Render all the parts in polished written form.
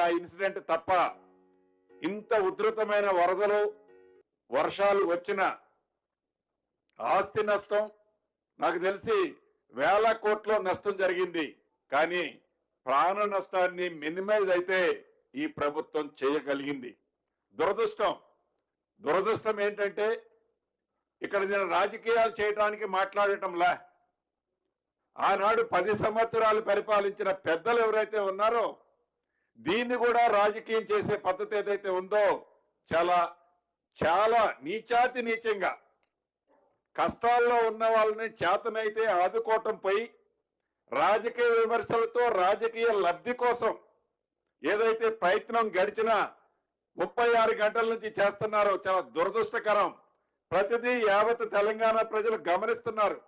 ఆ ఇన్సిడెంట్ తప్ప ఇంత ఉధృతమైన వరదలు వర్షాలు వచ్చిన ఆస్తి నష్టం నాకు తెలిసి వేల కోట్ల నష్టం జరిగింది. కానీ ప్రాణ నష్టాన్ని మినిమైజ్ అయితే ఈ ప్రభుత్వం చేయగలిగింది. దురదృష్టం ఏంటంటే ఇక్కడ నేను రాజకీయాలు చేయడానికి మాట్లాడటంలా ఆనాడు 10 సంవత్సరాలు పరిపాలించిన పెద్దలు ఎవరైతే ఉన్నారో దీన్ని కూడా రాజకీయం చేసే పద్ధతి ఏదైతే ఉందో చాలా చాలా నీచంగా కష్టాల్లో ఉన్న వాళ్ళని చేతనైతే ఆదుకోవటం పోయి రాజకీయ విమర్శలతో రాజకీయ లబ్ధి కోసం ఏదైతే ప్రయత్నం గడిచిన 36 గంటల నుంచి చేస్తున్నారో చాలా దురదృష్టకరం. ప్రతిదీ యావత్ తెలంగాణ ప్రజలు గమనిస్తున్నారు.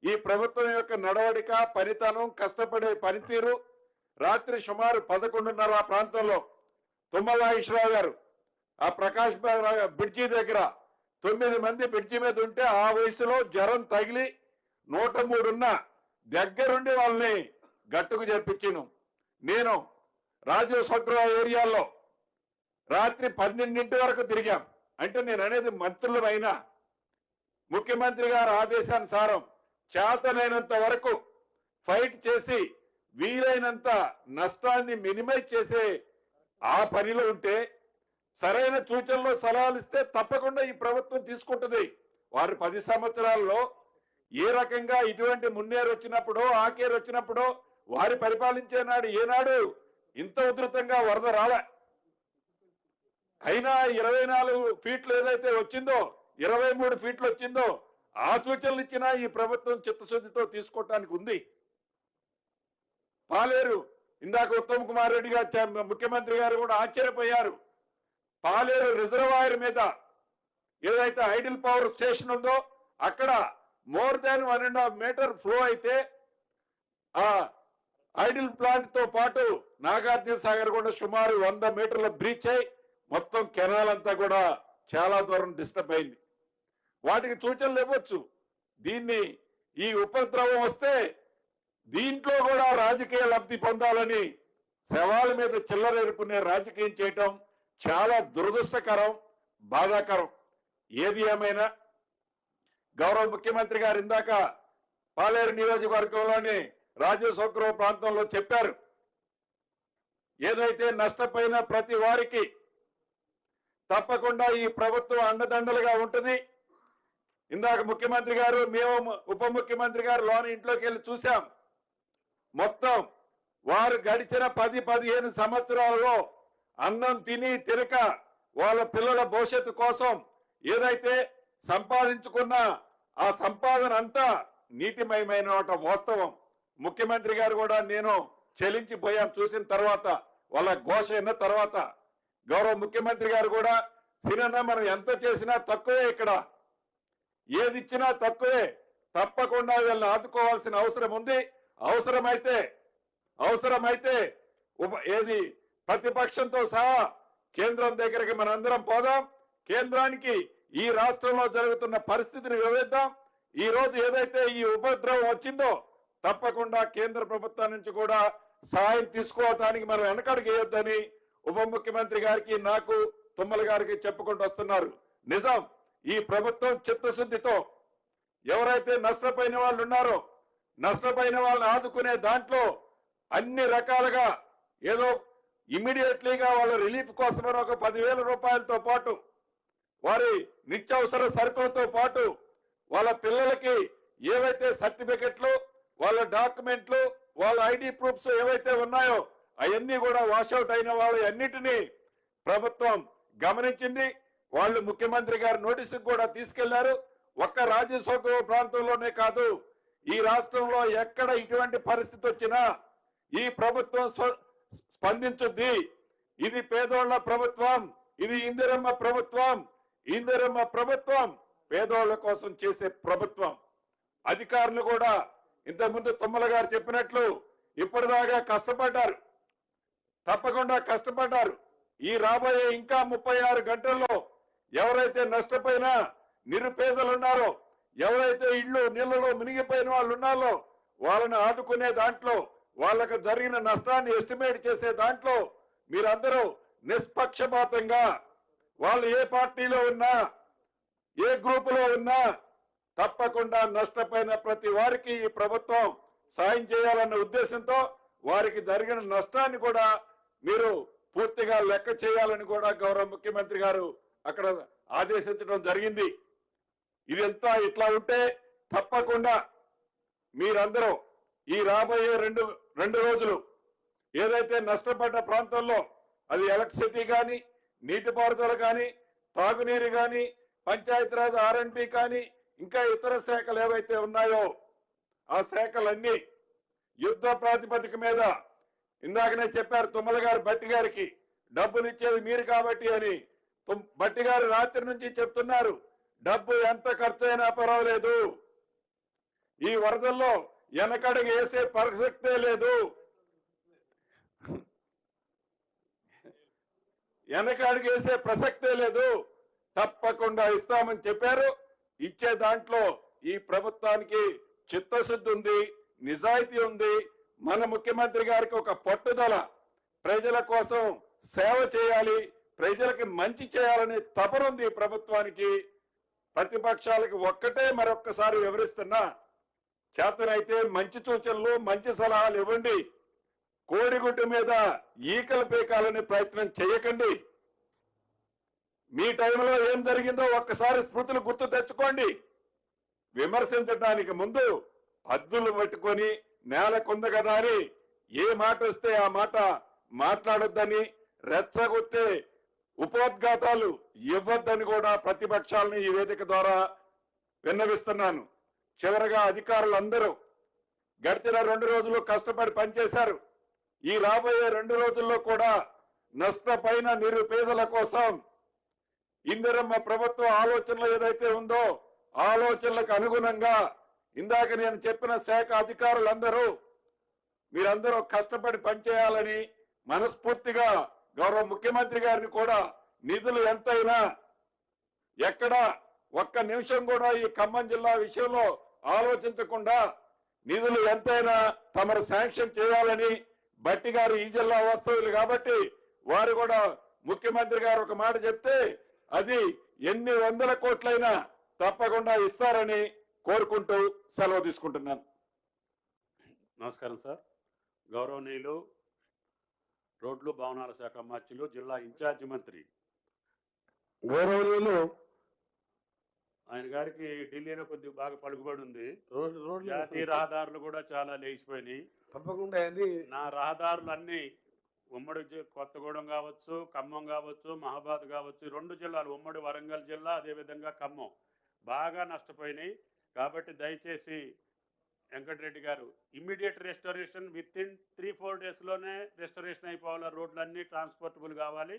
ఈ ప్రభుత్వం యొక్క నడవడిక, పనితనం, కష్టపడే పనితీరు. రాత్రి సుమారు 11:30 ఆ ప్రాంతంలో తుమ్మల నాగేశ్వరరావు గారు ఆ ప్రకాష్ బ్రిడ్జి దగ్గర 9 మంది బ్రిడ్జి మీద ఉంటే ఆ వయసులో జ్వరం తగిలి 103 ఉన్న దగ్గరుండి వాళ్ళని గట్టుకు జరిపించాను. నేను రాజీవ్ సగ్రహ ఏరియాలో రాత్రి 12 వరకు తిరిగాం. అంటే నేను అనేది మంత్రులమైనా ముఖ్యమంత్రి గారి ఆదేశానుసారం చేతనైనంత వరకు ఫైట్ చేసి వీలైనంత నష్టాన్ని మినిమైజ్ చేసే ఆ పనిలో ఉంటే సరైన సూచనలు సలహాలు ఇస్తే తప్పకుండా ఈ ప్రభుత్వం తీసుకుంటుంది. వారు 10 సంవత్సరాల్లో ఏ రకంగా ఇటువంటి మున్నేరు వచ్చినప్పుడు ఆకేరు వచ్చినప్పుడు వారి పరిపాలించే నాడు ఏనాడు ఇంత ఉధృతంగా వరద రాలే. అయినా 24 ఫీట్లు ఏదైతే వచ్చిందో 23 ఫీట్లు వచ్చిందో ఆ సూచనలు ఇచ్చినా ఈ ప్రభుత్వం చిత్తశుద్ధితో తీసుకోవటానికి ఉంది. పాలేరు ఇందాక ఉత్తమ్ కుమార్ రెడ్డి గారు ముఖ్యమంత్రి గారు కూడా ఆశ్చర్యపోయారు. పాలేరు రిజర్వాయర్ మీద ఏదైతే ఐడిల్ పవర్ స్టేషన్ ఉందో అక్కడ మోర్ దాన్ 1.5 మీటర్ ఫ్లో అయితే ఆ ఐడిల్ ప్లాంట్ తో పాటు నాగార్జున సాగర్ కూడా సుమారు 100 మీటర్ల బ్రీచ్ అయి మొత్తం కెనాల్ అంతా కూడా చాలా దూరం డిస్టర్బ్ అయింది. వాటికి సూచనలు ఇవ్వచ్చు. దీన్ని ఈ ఉపద్రవం వస్తే దీంట్లో కూడా రాజకీయ లబ్ధి పొందాలని శవాల మీద చిల్లరేరుకునే రాజకీయం చేయటం చాలా దురదృష్టకరం, బాధాకరం. ఏది ఏమైనా గౌరవ ముఖ్యమంత్రి గారు ఇందాక పాలేరు నియోజకవర్గంలోని రాజీవ్ సగ్రహ ప్రాంతంలో చెప్పారు. ఏదైతే నష్టపోయిన ప్రతి వారికి తప్పకుండా ఈ ప్రభుత్వం అండదండలుగా ఉంటుంది. ఇందాక ముఖ్యమంత్రి గారు మేము ఉప ముఖ్యమంత్రి గారు లోని ఇంట్లోకి వెళ్ళి చూసాం. మొత్తం వారు గడిచిన 10-15 సంవత్సరాలలో అన్నం తిని తినక వాళ్ళ పిల్లల భవిష్యత్తు కోసం ఏదైతే సంపాదించుకున్న ఆ సంపాదన అంతా నీటిమయమైన వాస్తవం. ముఖ్యమంత్రి గారు కూడా నేను చెలించిపోయాం చూసిన తర్వాత, వాళ్ళ ఘోష అయిన తర్వాత గౌరవ ముఖ్యమంత్రి గారు కూడా సినన్న మనం ఎంత చేసినా తక్కువే, ఇక్కడ ఏది ఇచ్చినా తక్కువే, తప్పకుండా వీళ్ళని ఆదుకోవాల్సిన అవసరం ఉంది. అవసరమైతే ఏది ప్రతిపక్షంతో సహా కేంద్రం దగ్గరికి మనందరం పోదాం. కేంద్రానికి ఈ రాష్ట్రంలో జరుగుతున్న పరిస్థితిని వివరిద్దాం. ఈ రోజు ఏదైతే ఈ ఉపద్రవం వచ్చిందో తప్పకుండా కేంద్ర ప్రభుత్వం నుంచి కూడా సహాయం తీసుకోవటానికి మనం వెనకడుగు వేయొద్దని ఉప ముఖ్యమంత్రి గారికి నాకు తుమ్మల గారికి చెప్పుకుంటూ వస్తున్నారు. నిజం, ఈ ప్రభుత్వం చిత్తశుద్ధితో ఎవరైతే నష్టపోయిన వాళ్ళు ఉన్నారో నష్టపోయిన వాళ్ళని ఆదుకునే దాంట్లో అన్ని రకాలుగా ఏదో ఇమీడియట్లీగా వాళ్ళ రిలీఫ్ కోసమని ఒక 10,000 రూపాయలతో పాటు వారి నిత్యావసర సరుకులతో పాటు వాళ్ళ పిల్లలకి ఏవైతే సర్టిఫికెట్లు, వాళ్ళ డాక్యుమెంట్లు, వాళ్ళ ఐడి ప్రూఫ్స్ ఏవైతే ఉన్నాయో అవన్నీ కూడా వాషౌట్ అయిన వాళ్ళ అన్నిటినీ ప్రభుత్వం గమనించింది. వాళ్ళు ముఖ్యమంత్రి గారు నోటీసుకు కూడా తీసుకెళ్లారు. ఒక్క రాజీవ్ సగ్రహ ప్రాంతంలోనే కాదు, ఈ రాష్ట్రంలో ఎక్కడ ఇటువంటి పరిస్థితి వచ్చినా ఈ ప్రభుత్వం స్పందించుద్ది. ఇది పేదోళ్ల ప్రభుత్వం, ఇది ఇందిరమ్మ ప్రభుత్వం, పేదోళ్ల కోసం చేసే ప్రభుత్వం. అధికారులు కూడా ఇంతకుముందు తుమ్మల గారు చెప్పినట్లు ఇప్పటిదాకా కష్టపడ్డారు, తప్పకుండా కష్టపడ్డారు. ఈ రాబోయే ఇంకా 36 గంటల్లో ఎవరైతే నష్టపోయినా నిరుపేదలు ఉన్నారో, ఎవరైతే ఇళ్ళు నీళ్లలో మునిగిపోయిన వాళ్ళు ఉన్నారో వాళ్ళని ఆదుకునే దాంట్లో వాళ్ళకు జరిగిన నష్టాన్ని ఎస్టిమేట్ చేసే దాంట్లో మీరందరూ నిష్పక్షపాతంగా వాళ్ళు ఏ పార్టీలో ఉన్నా ఏ గ్రూపులో ఉన్నా తప్పకుండా నష్టపోయిన ప్రతి వారికి ఈ ప్రభుత్వం సాయం చేయాలన్న ఉద్దేశంతో వారికి జరిగిన నష్టాన్ని కూడా మీరు పూర్తిగా లెక్క చేయాలని కూడా గౌరవ ముఖ్యమంత్రి గారు అక్కడ ఆదేశించడం జరిగింది. ఇదంతా ఇట్లా ఉంటే తప్పకుండా మీరందరూ ఈ రాబోయే రెండు రోజులు ఏదైతే నష్టపడ్డ ప్రాంతంలో అది ఎలక్ట్రిసిటీ కానీ నీటిపారుదల కానీ తాగునీరు కానీ పంచాయతీరాజ్ R&B కానీ ఇంకా ఇతర శాఖలు ఏవైతే ఉన్నాయో ఆ శాఖలన్నీ యుద్ధ ప్రాతిపదిక మీద ఇందాకనే చెప్పారు తుమ్మల గారు బట్టి గారికి డబ్బులు ఇచ్చేది మీరు కాబట్టి అని. బట్టి గారు రాత్రి నుంచి చెప్తున్నారు డబ్బు ఎంత ఖర్చు అయినా పర్వాలేదు, ఈ వరదల్లో వెనకడుగు వేసే ప్రసక్తే లేదు, వెనకడుగు వేసే ప్రసక్తే లేదు, తప్పకుండా ఇస్తామని చెప్పారు. ఇచ్చే దాంట్లో ఈ ప్రభుత్వానికి చిత్తశుద్ధి ఉంది, నిజాయితీ ఉంది. మన ముఖ్యమంత్రి గారికి ఒక పట్టుదల, ప్రజల కోసం సేవ చేయాలి, ప్రజలకి మంచి చేయాలనే తపన ఉంది ప్రభుత్వానికి. ప్రతిపక్షాలకి ఒక్కటే మరొక్కసారి వివరిస్తున్నా, చేతనైతే మంచి సూచనలు మంచి సలహాలు ఇవ్వండి. కోడిగుడ్డు మీద ఈకలు పీకాలనే ప్రయత్నం చేయకండి. మీ టైంలో ఏం జరిగిందో ఒక్కసారి స్మృతులు గుర్తు తెచ్చుకోండి. విమర్శించడానికి ముందు హద్దులు పట్టుకొని నేలకుంది కదా అని ఏ మాట వస్తే ఆ మాట మాట్లాడొద్దని, రెచ్చగొట్టే ఉపోద్ఘాతాలు ఇవ్వద్దని కూడా ప్రతిపక్షాలని ఈ వేదిక ద్వారా విన్నవిస్తున్నాను. చివరగా అధికారులందరూ గడిచిన 2 రోజులు కష్టపడి పనిచేశారు. ఈ రాబోయే 2 రోజుల్లో కూడా నష్టపోయిన నిరుపేదల కోసం ఇందిరమ్మ ప్రభుత్వ ఆలోచనలు ఏదైతే ఉందో ఆలోచనలకు అనుగుణంగా ఇందాక నేను చెప్పిన శాఖ అధికారులందరూ మీరందరూ కష్టపడి పనిచేయాలని మనస్ఫూర్తిగా గౌరవ ముఖ్యమంత్రి గారిని కూడా నిధులు ఎంతైనా ఎక్కడ ఒక్క నిమిషం కూడా ఈ ఖమ్మం జిల్లా విషయంలో ఆలోచించకుండా నిధులు ఎంతైనా తమరు శాంక్షన్ చేయాలని బట్టి గారు ఈ జిల్లా వాస్తవ్యులు కాబట్టి వారు కూడా ముఖ్యమంత్రి గారు ఒక మాట చెప్తే అది ఎన్ని వందల కోట్లైనా తప్పకుండా ఇస్తారని కోరుకుంటూ సెలవు తీసుకుంటున్నాను. నమస్కారం సార్. గౌరవనీయులు రోడ్లు భవనాల శాఖ మంత్రులు జిల్లా ఇన్ఛార్జి మంత్రి గౌరవనీయులు ఆయన గారికి ఢిల్లీలో కొద్దిగా బాగా పలుకుబడి ఉంది. జాతీయ రహదారులు కూడా చాలా లేచిపోయినాయి. తప్పకుండా నా రహదారులు అన్ని ఉమ్మడి కొత్తగూడెం కావచ్చు, ఖమ్మం కావచ్చు, మహాబాద్ కావచ్చు, 2 జిల్లాలు ఉమ్మడి వరంగల్ జిల్లా అదేవిధంగా ఖమ్మం బాగా నష్టపోయినాయి. కాబట్టి దయచేసి వెంకటరెడ్డి గారు ఇమ్మీడియట్ రెస్టోరేషన్ విత్ ఇన్ 3-4 డేస్లోనే రెస్టోరేషన్ అయిపోవాలి. రోడ్లన్నీ ట్రాన్స్పోర్టబుల్ కావాలి.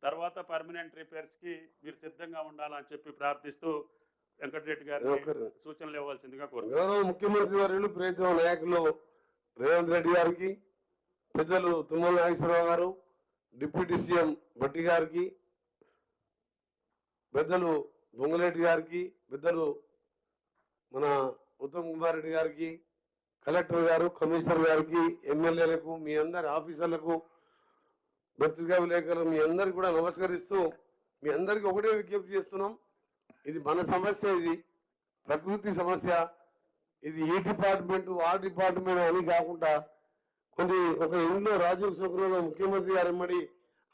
తర్వాత పర్మనెంట్ రిపేర్స్కి మీరు సిద్ధంగా ఉండాలని చెప్పి ప్రార్థిస్తూ వెంకటరెడ్డి గారు సూచనలు ఇవ్వాల్సిందిగా కోరుతున్నాను. గౌరవ ముఖ్యమంత్రి వర్యులు ప్రియతమ నాయకులు రేవంత్ రెడ్డి గారికి, పెద్దలు తుమ్మల నాగేశ్వరరావు గారు, డిప్యూటీ సీఎం బట్టి గారికి, పెద్దలు బొంగులేటి గారికి, పెద్దలు మన ఉత్తమ్ కుమార్ రెడ్డి గారికి, కలెక్టర్ గారు, కమిషనర్ గారికి, ఎమ్మెల్యేలకు, మీ అందరి ఆఫీసర్లకు, పత్రికా విలేకరులు మీ అందరికి కూడా నమస్కరిస్తూ మీ అందరికీ ఒకటే విజ్ఞప్తి చేస్తున్నాం. ఇది మన సమస్య, ఇది ప్రకృతి సమస్య. ఇది ఈ డిపార్ట్మెంట్ ఆ డిపార్ట్మెంట్ అని కాకుండా ఒక ఇంట్లో రాజీవ్ సుగ్రహంలో ముఖ్యమంత్రి గారు ఎమ్మడి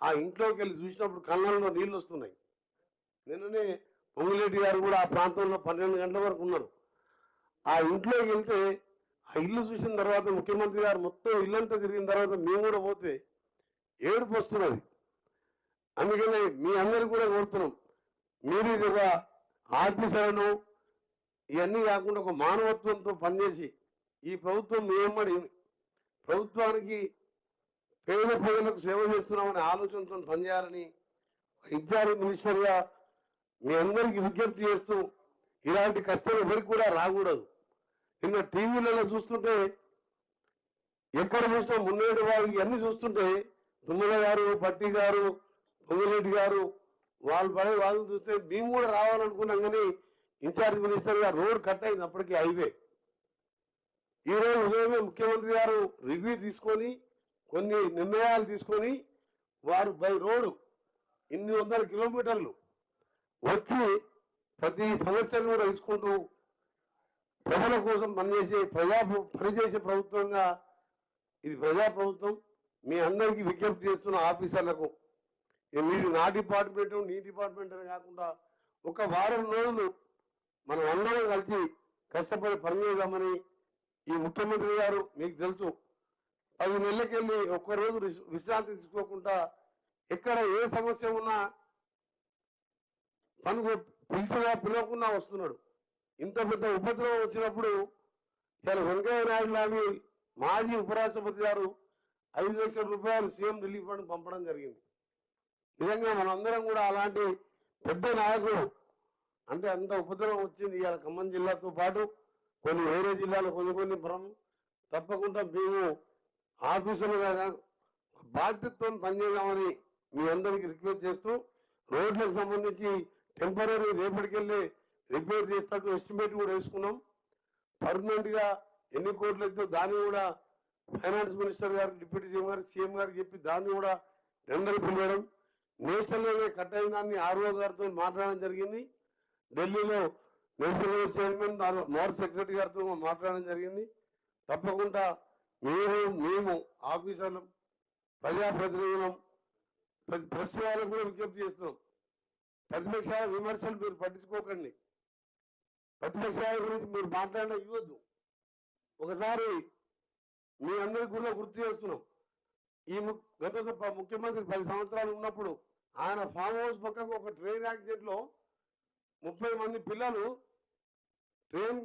ఆ ఇంట్లోకి వెళ్ళి చూసినప్పుడు కళ్ళల్లో నీళ్లు వస్తున్నాయి. నిన్ననే పొంగులేటి గారు కూడా ఆ ప్రాంతంలో 12 గంటల వరకు ఉన్నారు. ఆ ఇంట్లోకి వెళ్తే ఆ ఇల్లు చూసిన తర్వాత ముఖ్యమంత్రి గారు మొత్తం ఇల్లంతా తిరిగిన తర్వాత మేము కూడా పోతే ఏడుపు వస్తున్నది. అందుకని మీ అందరికి కూడా కోరుతున్నాం, మీరు ఇది ఒక ఆర్టిసలను ఇవన్నీ కాకుండా ఒక మానవత్వంతో పనిచేసి ఈ ప్రభుత్వం మేమడి ప్రభుత్వానికి పేద ప్రజలకు సేవ చేస్తున్నామనే ఆలోచనతో పనిచేయాలని ఇన్ఛార్జ్ మినిస్టర్గా మీ అందరికీ విజ్ఞప్తి చేస్తూ ఇలాంటి కష్టాలు ఎవరికి కూడా రాకూడదు. నిన్న టీవీలలో చూస్తుంటే ఎక్కడ చూసినా మున్నేడు వారికి అన్ని చూస్తుంటే తుమ్మల గారు, పట్టి గారు, పొంగులేటి గారు వాళ్ళు పడే వాళ్ళు చూస్తే మేము కూడా రావాలనుకున్నాం. కానీ ఇన్ఛార్జ్ మినిస్టర్ గా రోడ్ కట్ అయింది అప్పటికి హైవే. ఈరోజు ఉదయమే ముఖ్యమంత్రి గారు రివ్యూ తీసుకొని కొన్ని నిర్ణయాలు తీసుకొని వారు బై రోడ్డు ఇన్ని వందల కిలోమీటర్లు వచ్చి ప్రతి సమస్యను కూడా ఇచ్చుకుంటూ ప్రజల కోసం పనిచేసే ప్రభుత్వంగా ఇది ప్రజా ప్రభుత్వం. మీ అందరికీ విజ్ఞప్తి చేస్తున్న ఆఫీసర్లకు, ఇది నా డిపార్ట్మెంట్ నీ డిపార్ట్మెంట్ అని కాకుండా ఒక వారం రోజులు మనం అందరం కలిసి కష్టపడి పనిచేద్దామని ఈ ముఖ్యమంత్రి గారు మీకు తెలుసు 10 నెలలకెళ్ళి ఒక్కరోజు విశ్రాంతి తీసుకోకుండా ఎక్కడ ఏ సమస్య ఉన్నా తనకు పిలవకుండా వస్తున్నాడు. ఇంత పెద్ద ఉపద్రవం వచ్చినప్పుడు ఇలా వెంకయ్య నాయుడు లాంటి మాజీ ఉపరాష్ట్రపతి గారు 5 లక్షల రూపాయలు సీఎం రిలీఫ్ ఫండ్ పంపడం జరిగింది. నిజంగా మనందరం కూడా అలాంటి పెద్ద నాయకుడు అంటే అంత ఉపద్రవం వచ్చింది ఇవాళ ఖమ్మం జిల్లాతో పాటు కొన్ని వేరే జిల్లాలో కొన్ని తప్పకుండా మేము ఆఫీసులుగా బాధ్యతతో పనిచేద్దామని మీ అందరికీ రిక్వెస్ట్ చేస్తూ రోడ్లకు సంబంధించి టెంపరీ రేపటికెళ్ళి రిపేర్ చేసినట్టు ఎస్టిమేట్ కూడా వేసుకున్నాం. పర్మనెంట్ గా ఎన్ని కోట్లు అయితే దాన్ని కూడా ఫైనాన్స్ మినిస్టర్ గారు, డిప్యూటీ సీఎం గారికి చెప్పి దాన్ని కూడా టెండర్ పిలవడం, నేషనల్ హైవే కట్ అయిన దాన్ని ఆర్ఓ గారితో మాట్లాడడం జరిగింది. ఢిల్లీలో national highway chairman north secretary గారితో మాట్లాడడం జరిగింది. తప్పకుండా మేము ఆఫీసర్లు, ప్రజాప్రతినిధులం, ప్రెస్ వాళ్ళకు కూడా విజ్ఞప్తి చేస్తున్నాం. ప్రతిపక్షాల విమర్శలు మీరు పట్టించుకోకండి. ప్రతిపక్షాల గురించి మీరు మాట్లాడినా ఇవ్వద్దు. ఒకసారి మీ అందరికీ కూడా గుర్తు చేస్తున్నాం. ఈ గత ముఖ్యమంత్రి 10 సంవత్సరాలు ఉన్నప్పుడు ఆయన ఫామ్ హౌస్ పక్కకు ఒక ట్రైన్ యాక్సిడెంట్ లో 30 మంది పిల్లలు ట్రైన్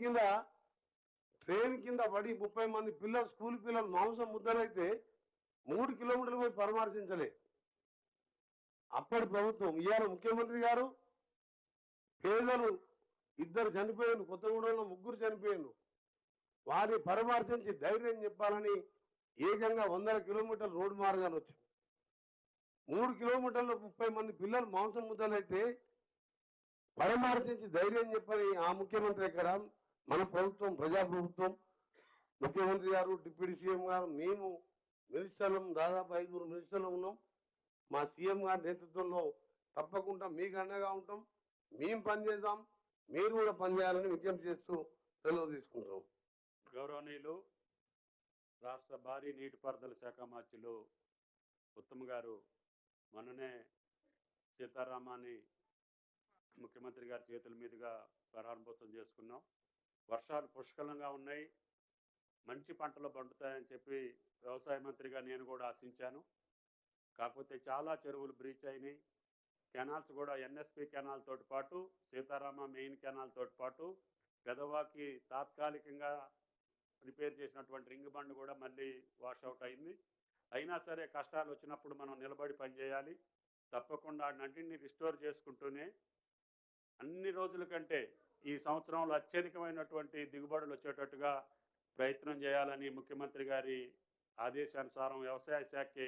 కింద పడి 30 మంది పిల్లలు, స్కూల్ పిల్లలు మాంసం ముద్దలైతే 3 కిలోమీటర్లు పోయి పరామర్శించలే అప్పటి ప్రభుత్వం. ఇవాళ ముఖ్యమంత్రి గారు పేదలు 2 చనిపోయారు, కొత్తగూడెంలో 3 చనిపోయారు, వారిని పరామర్శించి ధైర్యం చెప్పాలని ఏకంగా 100 కిలోమీటర్ల రోడ్డు మార్గాన్ని వచ్చింది. 3 కిలోమీటర్ల 30 మంది పిల్లలు మాంసం ముద్దలైతే పరామర్శించి ధైర్యం చెప్పని ఆ ముఖ్యమంత్రి ఎక్కడ? మన ప్రభుత్వం, ప్రజాప్రభుత్వం, ముఖ్యమంత్రి గారు, డిప్యూటీ సీఎం గారు, మేము మినిస్టర్లు, దాదాపు 5 మినిస్టర్లు ఉన్నాం. మా సీఎం గారి నేతృత్వంలో తప్పకుండా మీకు అండగా ఉంటాం. మేము పనిచేద్దాం, మీరు కూడా పనిచేయాలని విజ్ఞప్తి చేస్తూ సెలవు తీసుకుంటాం. గౌరవనీయులు రాష్ట్ర భారీ నీటిపారుదల శాఖ మంత్రులు ఉత్తమ్ గారు మొన్ననే సీతారామాన్ని ముఖ్యమంత్రి గారి చేతుల మీదుగా ప్రారంభోత్సవం చేసుకున్నాం. వర్షాలు పుష్కలంగా ఉన్నాయి, మంచి పంటలు పండుతాయని చెప్పి వ్యవసాయ మంత్రిగా నేను కూడా ఆశించాను. కాకపోతే చాలా చెరువులు బ్రీచ్ అయినాయి. కెనాల్స్ కూడా ఎన్ఎస్పి కెనాల్ తోటి పాటు సీతారామ మెయిన్ కెనాల్ తోటి పాటు పెదవాకి తాత్కాలికంగా రిపేర్ చేసినటువంటి రింగ్ బండ్ కూడా మళ్ళీ వాషౌట్ అయింది. అయినా సరే కష్టాలు వచ్చినప్పుడు మనం నిలబడి పనిచేయాలి. తప్పకుండా నటిని రిస్టోర్ చేసుకుంటూనే అన్ని రోజుల కంటే ఈ సంవత్సరంలో అత్యధికమైనటువంటి దిగుబడులు వచ్చేటట్టుగా ప్రయత్నం చేయాలని ముఖ్యమంత్రి గారి ఆదేశానుసారం వ్యవసాయ శాఖకి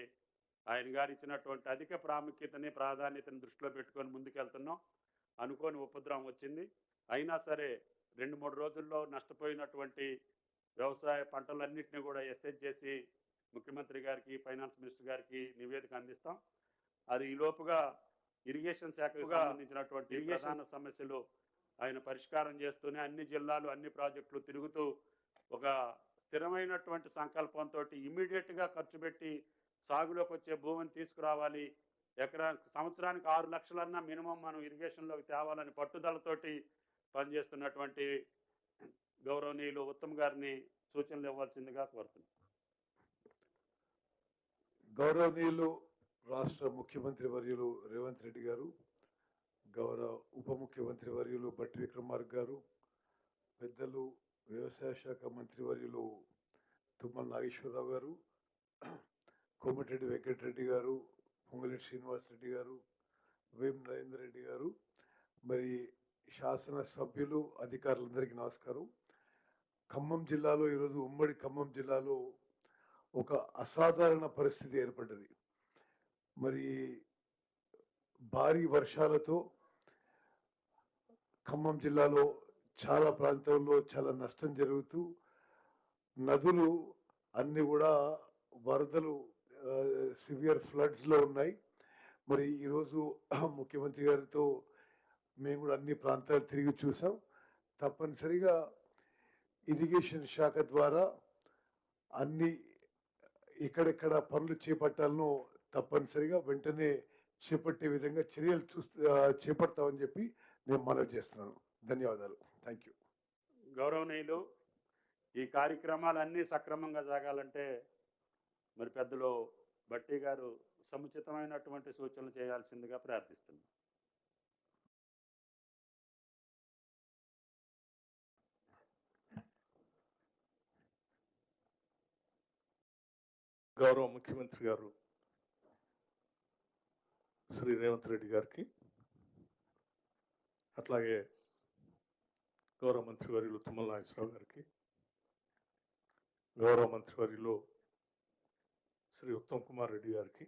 ఆయన గారు ఇచ్చినటువంటి అధిక ప్రాధాన్యతను దృష్టిలో పెట్టుకొని ముందుకెళ్తున్నాం. అనుకోని ఉపద్రవం వచ్చింది. అయినా సరే 2-3 రోజుల్లో నష్టపోయినటువంటి వ్యవసాయ పంటలన్నింటినీ కూడా ఎస్ఎస్ చేసి ముఖ్యమంత్రి గారికి, ఫైనాన్స్ మినిస్టర్ గారికి నివేదిక అందిస్తాం. అది ఈలోపుగా ఇరిగేషన్ శాఖకు సంబంధించినటువంటి ప్రధాన సమస్యలు ఆయన పరిష్కారం చేస్తూనే అన్ని జిల్లాలు, అన్ని ప్రాజెక్టులు తిరుగుతూ ఒక స్థిరమైనటువంటి సంకల్పంతో ఇమీడియట్గా ఖర్చు పెట్టి సాగులోకి వచ్చే భూమిని తీసుకురావాలి. సంవత్సరానికి 6 లక్షలన్నా మినిమం మనం ఇరిగేషన్లోకి తేవాలని పట్టుదలతోటి పనిచేస్తున్నటువంటి గౌరవనీయులు ఉత్తమ్ గారిని సూచనలు ఇవ్వాల్సిందిగా కోరుతున్నాం. గౌరవనీయులు రాష్ట్ర ముఖ్యమంత్రి వర్యులు రేవంత్ రెడ్డి గారు, గౌరవ ఉప ముఖ్యమంత్రి వర్యులు బట్టి విక్రమార్క గారు, పెద్దలు వ్యవసాయ శాఖ మంత్రి వర్యులు తుమ్మల నాగేశ్వరరావు గారు, కోమటిరెడ్డి వెంకటరెడ్డి గారు, పొంగులేటి శ్రీనివాసరెడ్డి గారు, వేం నరేందర్ రెడ్డి గారు, మరి శాసన సభ్యులు, అధికారులందరికీ నమస్కారం. ఖమ్మం జిల్లాలో ఈరోజు ఉమ్మడి ఖమ్మం జిల్లాలో ఒక అసాధారణ పరిస్థితి ఏర్పడ్డది. మరి భారీ వర్షాలతో ఖమ్మం జిల్లాలో చాలా ప్రాంతాల్లో చాలా నష్టం జరుగుతూ నదులు అన్ని కూడా వరదలు సివియర్ ఫ్లడ్స్లో ఉన్నాయి. మరి ఈరోజు ముఖ్యమంత్రి గారితో మేము కూడా అన్ని ప్రాంతాలు తిరిగి చూసాం. తప్పనిసరిగా ఇరిగేషన్ శాఖ ద్వారా అన్ని ఎక్కడెక్కడ పనులు చేపట్టాలనో తప్పనిసరిగా వెంటనే చేపట్టే విధంగా చర్యలు చేపడతామని చెప్పి నేను మనవి చేస్తున్నాను. ధన్యవాదాలు. Thank you. గౌరవనీయులు, ఈ కార్యక్రమాలన్నీ సక్రమంగా సాగాలంటే మరి పెద్దలు భట్టి గారు సముచితమైనటువంటి సూచనలు చేయాల్సిందిగా ప్రార్థిస్తున్నాను. గౌరవ ముఖ్యమంత్రి గారు శ్రీ రేవంత్ రెడ్డి గారికి, అట్లాగే గౌరవ మంత్రివర్యులు తుమ్మల నాగేశ్వరరావు గారికి, గౌరవ మంత్రివర్యులు శ్రీ ఉత్తమ్ కుమార్ రెడ్డి గారికి,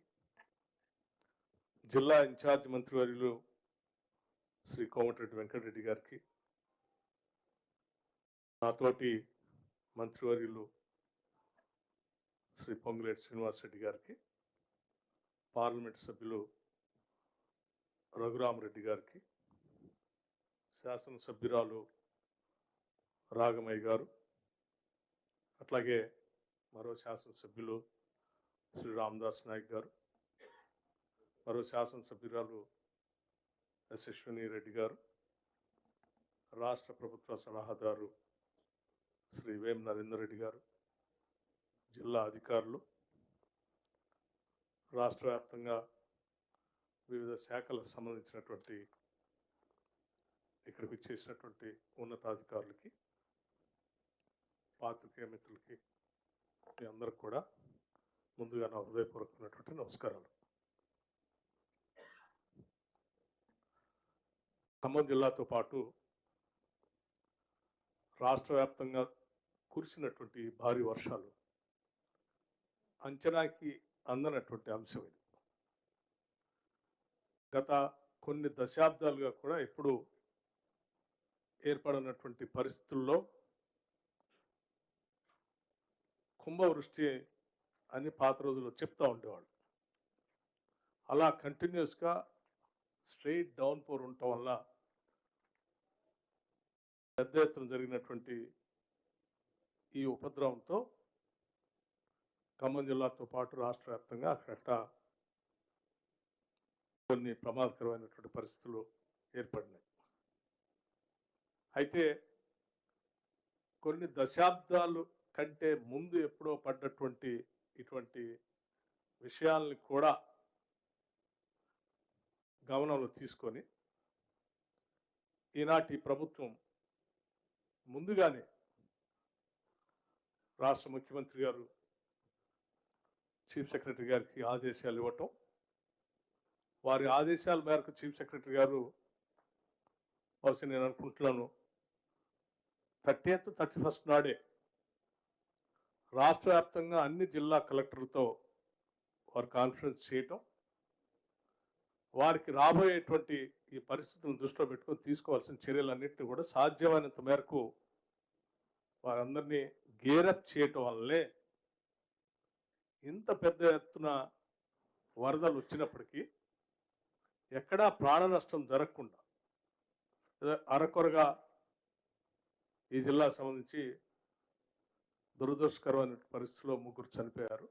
జిల్లా ఇన్ఛార్జ్ మంత్రివర్యులు శ్రీ కోమటిరెడ్డి వెంకటరెడ్డి గారికి, నాతోటి మంత్రివర్యులు శ్రీ పొంగులేటి శ్రీనివాసరెడ్డి గారికి, పార్లమెంట్ సభ్యులు రఘురామరెడ్డి గారికి, శాసనసభ్యురాలు రాగమయ్య గారు, అట్లాగే మరో శాసనసభ్యులు శ్రీ రామదాస్ నాయక్ గారు, మరో శాసనసభ్యురాలు యశస్విని రెడ్డి గారు, రాష్ట్ర ప్రభుత్వ సలహాదారు శ్రీ వేం నరేందర్ రెడ్డి గారు, జిల్లా అధికారులు, రాష్ట్ర వ్యాప్తంగా వివిధ శాఖలకు సంబంధించినటువంటి ఇక్కడికి వచ్చేసినటువంటి ఉన్నతాధికారులకి, పాత్రికేయ మిత్రులకి, మీ అందరికి కూడా ముందుగా నా హృదయపూర్వకమైనటువంటి నమస్కారాలు. ఖమ్మం జిల్లాతో పాటు రాష్ట్ర వ్యాప్తంగా కురిసినటువంటి భారీ వర్షాలు అంచనాకి అందనటువంటి అంశం ఇది. గత కొన్ని దశాబ్దాలుగా కూడా ఎప్పుడు ఏర్పడినటువంటి పరిస్థితుల్లో కుంభవృష్టి అని పాత రోజుల్లో చెప్తూ ఉండేవాళ్ళు. అలా కంటిన్యూస్గా స్ట్రెయిట్ డౌన్ పోర్ ఉండటం వల్ల పెద్ద ఎత్తున జరిగినటువంటి ఈ ఉపద్రవంతో ఖమ్మం జిల్లాతో పాటు రాష్ట్ర వ్యాప్తంగా అక్కడక్కడ కొన్ని ప్రమాదకరమైనటువంటి పరిస్థితులు ఏర్పడినాయి. అయితే కొన్ని దశాబ్దాలు కంటే ముందు ఎప్పుడో పడ్డటువంటి ఇటువంటి విషయాల్ని కూడా గమనంలో తీసుకొని ఈనాటి ప్రభుత్వం ముందుగానే రాష్ట్ర ముఖ్యమంత్రి గారు చీఫ్ సెక్రటరీ గారికి ఆదేశాలు ఇవ్వటం, వారి ఆదేశాల మేరకు చీఫ్ సెక్రటరీ గారు బహుశా నేను అనుకుంటున్నాను 30th 31st నాడే రాష్ట్ర వ్యాప్తంగా అన్ని జిల్లా కలెక్టర్లతో వారు కాన్ఫరెన్స్ చేయటం, వారికి రాబోయేటువంటి ఈ పరిస్థితులను దృష్టిలో పెట్టుకొని తీసుకోవాల్సిన చర్యలన్నింటినీ కూడా సాధ్యమైనంత మేరకు వారందరినీ గేరప్ చేయటం వల్లే ఇంత పెద్ద ఎత్తున వరదలు వచ్చినప్పటికీ ఎక్కడా ప్రాణ నష్టం జరగకుండా, అరకొరగా ఈ జిల్లాకు సంబంధించి దురదృష్టకరమైన పరిస్థితుల్లో 3 చనిపోయారు.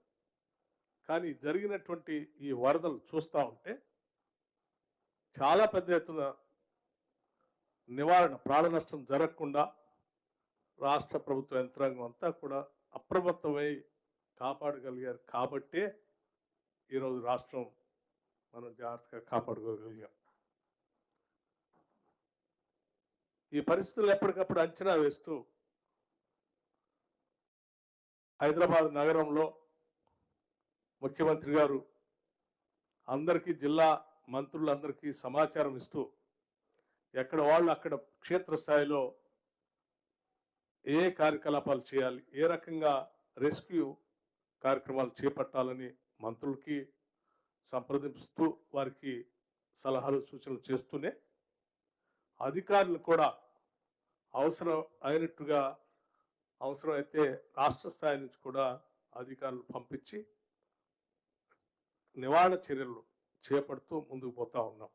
కానీ జరిగినటువంటి ఈ వరదలు చూస్తూ ఉంటే చాలా పెద్ద ఎత్తున నివారణ, ప్రాణ నష్టం జరగకుండా రాష్ట్ర ప్రభుత్వ యంత్రాంగం అంతా కూడా అప్రమత్తమై కాపాడగలిగారు. కాబట్టే ఈరోజు రాష్ట్రం మనం జాగ్రత్తగా కాపాడుకోగలిగాం. ఈ పరిస్థితులు ఎప్పటికప్పుడు అంచనా వేస్తూ హైదరాబాద్ నగరంలో ముఖ్యమంత్రి గారు అందరికీ, జిల్లా మంత్రులందరికీ సమాచారం ఇస్తూ ఎక్కడ వాళ్ళు అక్కడ క్షేత్రస్థాయిలో ఏ కార్యకలాపాలు చేయాలి, ఏ రకంగా రెస్క్యూ కార్యక్రమాలు చేపట్టాలని మంత్రులకి సంప్రదిస్తూ వారికి సలహాలు సూచనలు చేస్తూనే అధికారులు కూడా అవసరం అయినట్టుగా అవసరమైతే రాష్ట్ర స్థాయి నుంచి కూడా అధికారులు పంపించి నివారణ చర్యలు చేపడుతూ ముందుకు పోతా ఉన్నాం.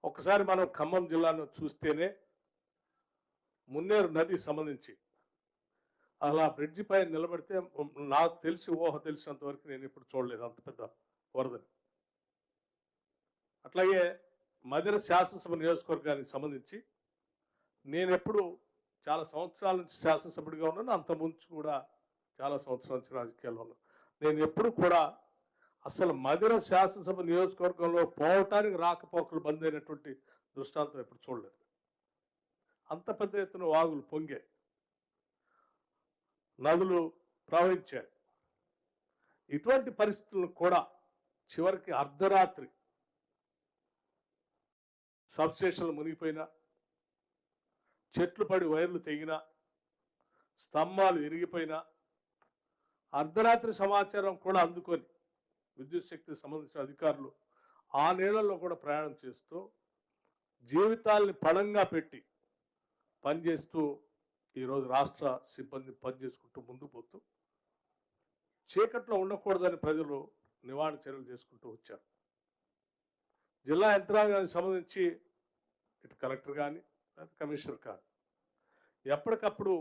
ఒకసారి మనం ఖమ్మం జిల్లాను చూస్తేనే మున్నేరు నది సంబంధించి అలా బ్రిడ్జి పై నిలబడితే నాకు తెలిసి ఊహ తెలిసినంత వరకు నేను ఇప్పుడు చూడలేదు అంత పెద్ద వరదని. అట్లాగే మధిర శాసనసభ నియోజకవర్గానికి సంబంధించి నేను ఎప్పుడు చాలా సంవత్సరాల నుంచి శాసనసభ్యుడిగా ఉన్నాను, అంత ముందు కూడా చాలా సంవత్సరాల నుంచి రాజకీయాల్లో ఉన్నాను. నేను ఎప్పుడు కూడా అసలు మధిర శాసనసభ నియోజకవర్గంలో పోవటానికి రాకపోకలు బంద్ అయినటువంటి దృష్టాంతం ఎప్పుడు చూడలేదు. అంత పెద్ద ఎత్తున వాగులు పొంగాయి, నదులు ప్రవహించాయి. ఇటువంటి పరిస్థితులను కూడా చివరికి అర్ధరాత్రి సబ్స్టేషన్లు మునిగిపోయినా, చెట్లు పడి వైర్లు తెగినా, స్తంభాలు ఇరిగిపోయినా అర్ధరాత్రి సమాచారం కూడా అందుకొని విద్యుత్ శక్తికి సంబంధించిన అధికారులు ఆ నీళ్ళల్లో కూడా ప్రయాణం చేస్తూ జీవితాల్ని పణంగా పెట్టి పనిచేస్తూ ఈరోజు రాష్ట్ర సిబ్బంది పనిచేసుకుంటూ ముందుకు పోతూ చీకట్లో ఉండకూడదని ప్రజలు నివారణ చర్యలు చేసుకుంటూ వచ్చారు. జిల్లా యంత్రాంగానికి సంబంధించి ఇటు కలెక్టర్ కానీ కమిషనర్ కానీ ఎప్పటికప్పుడు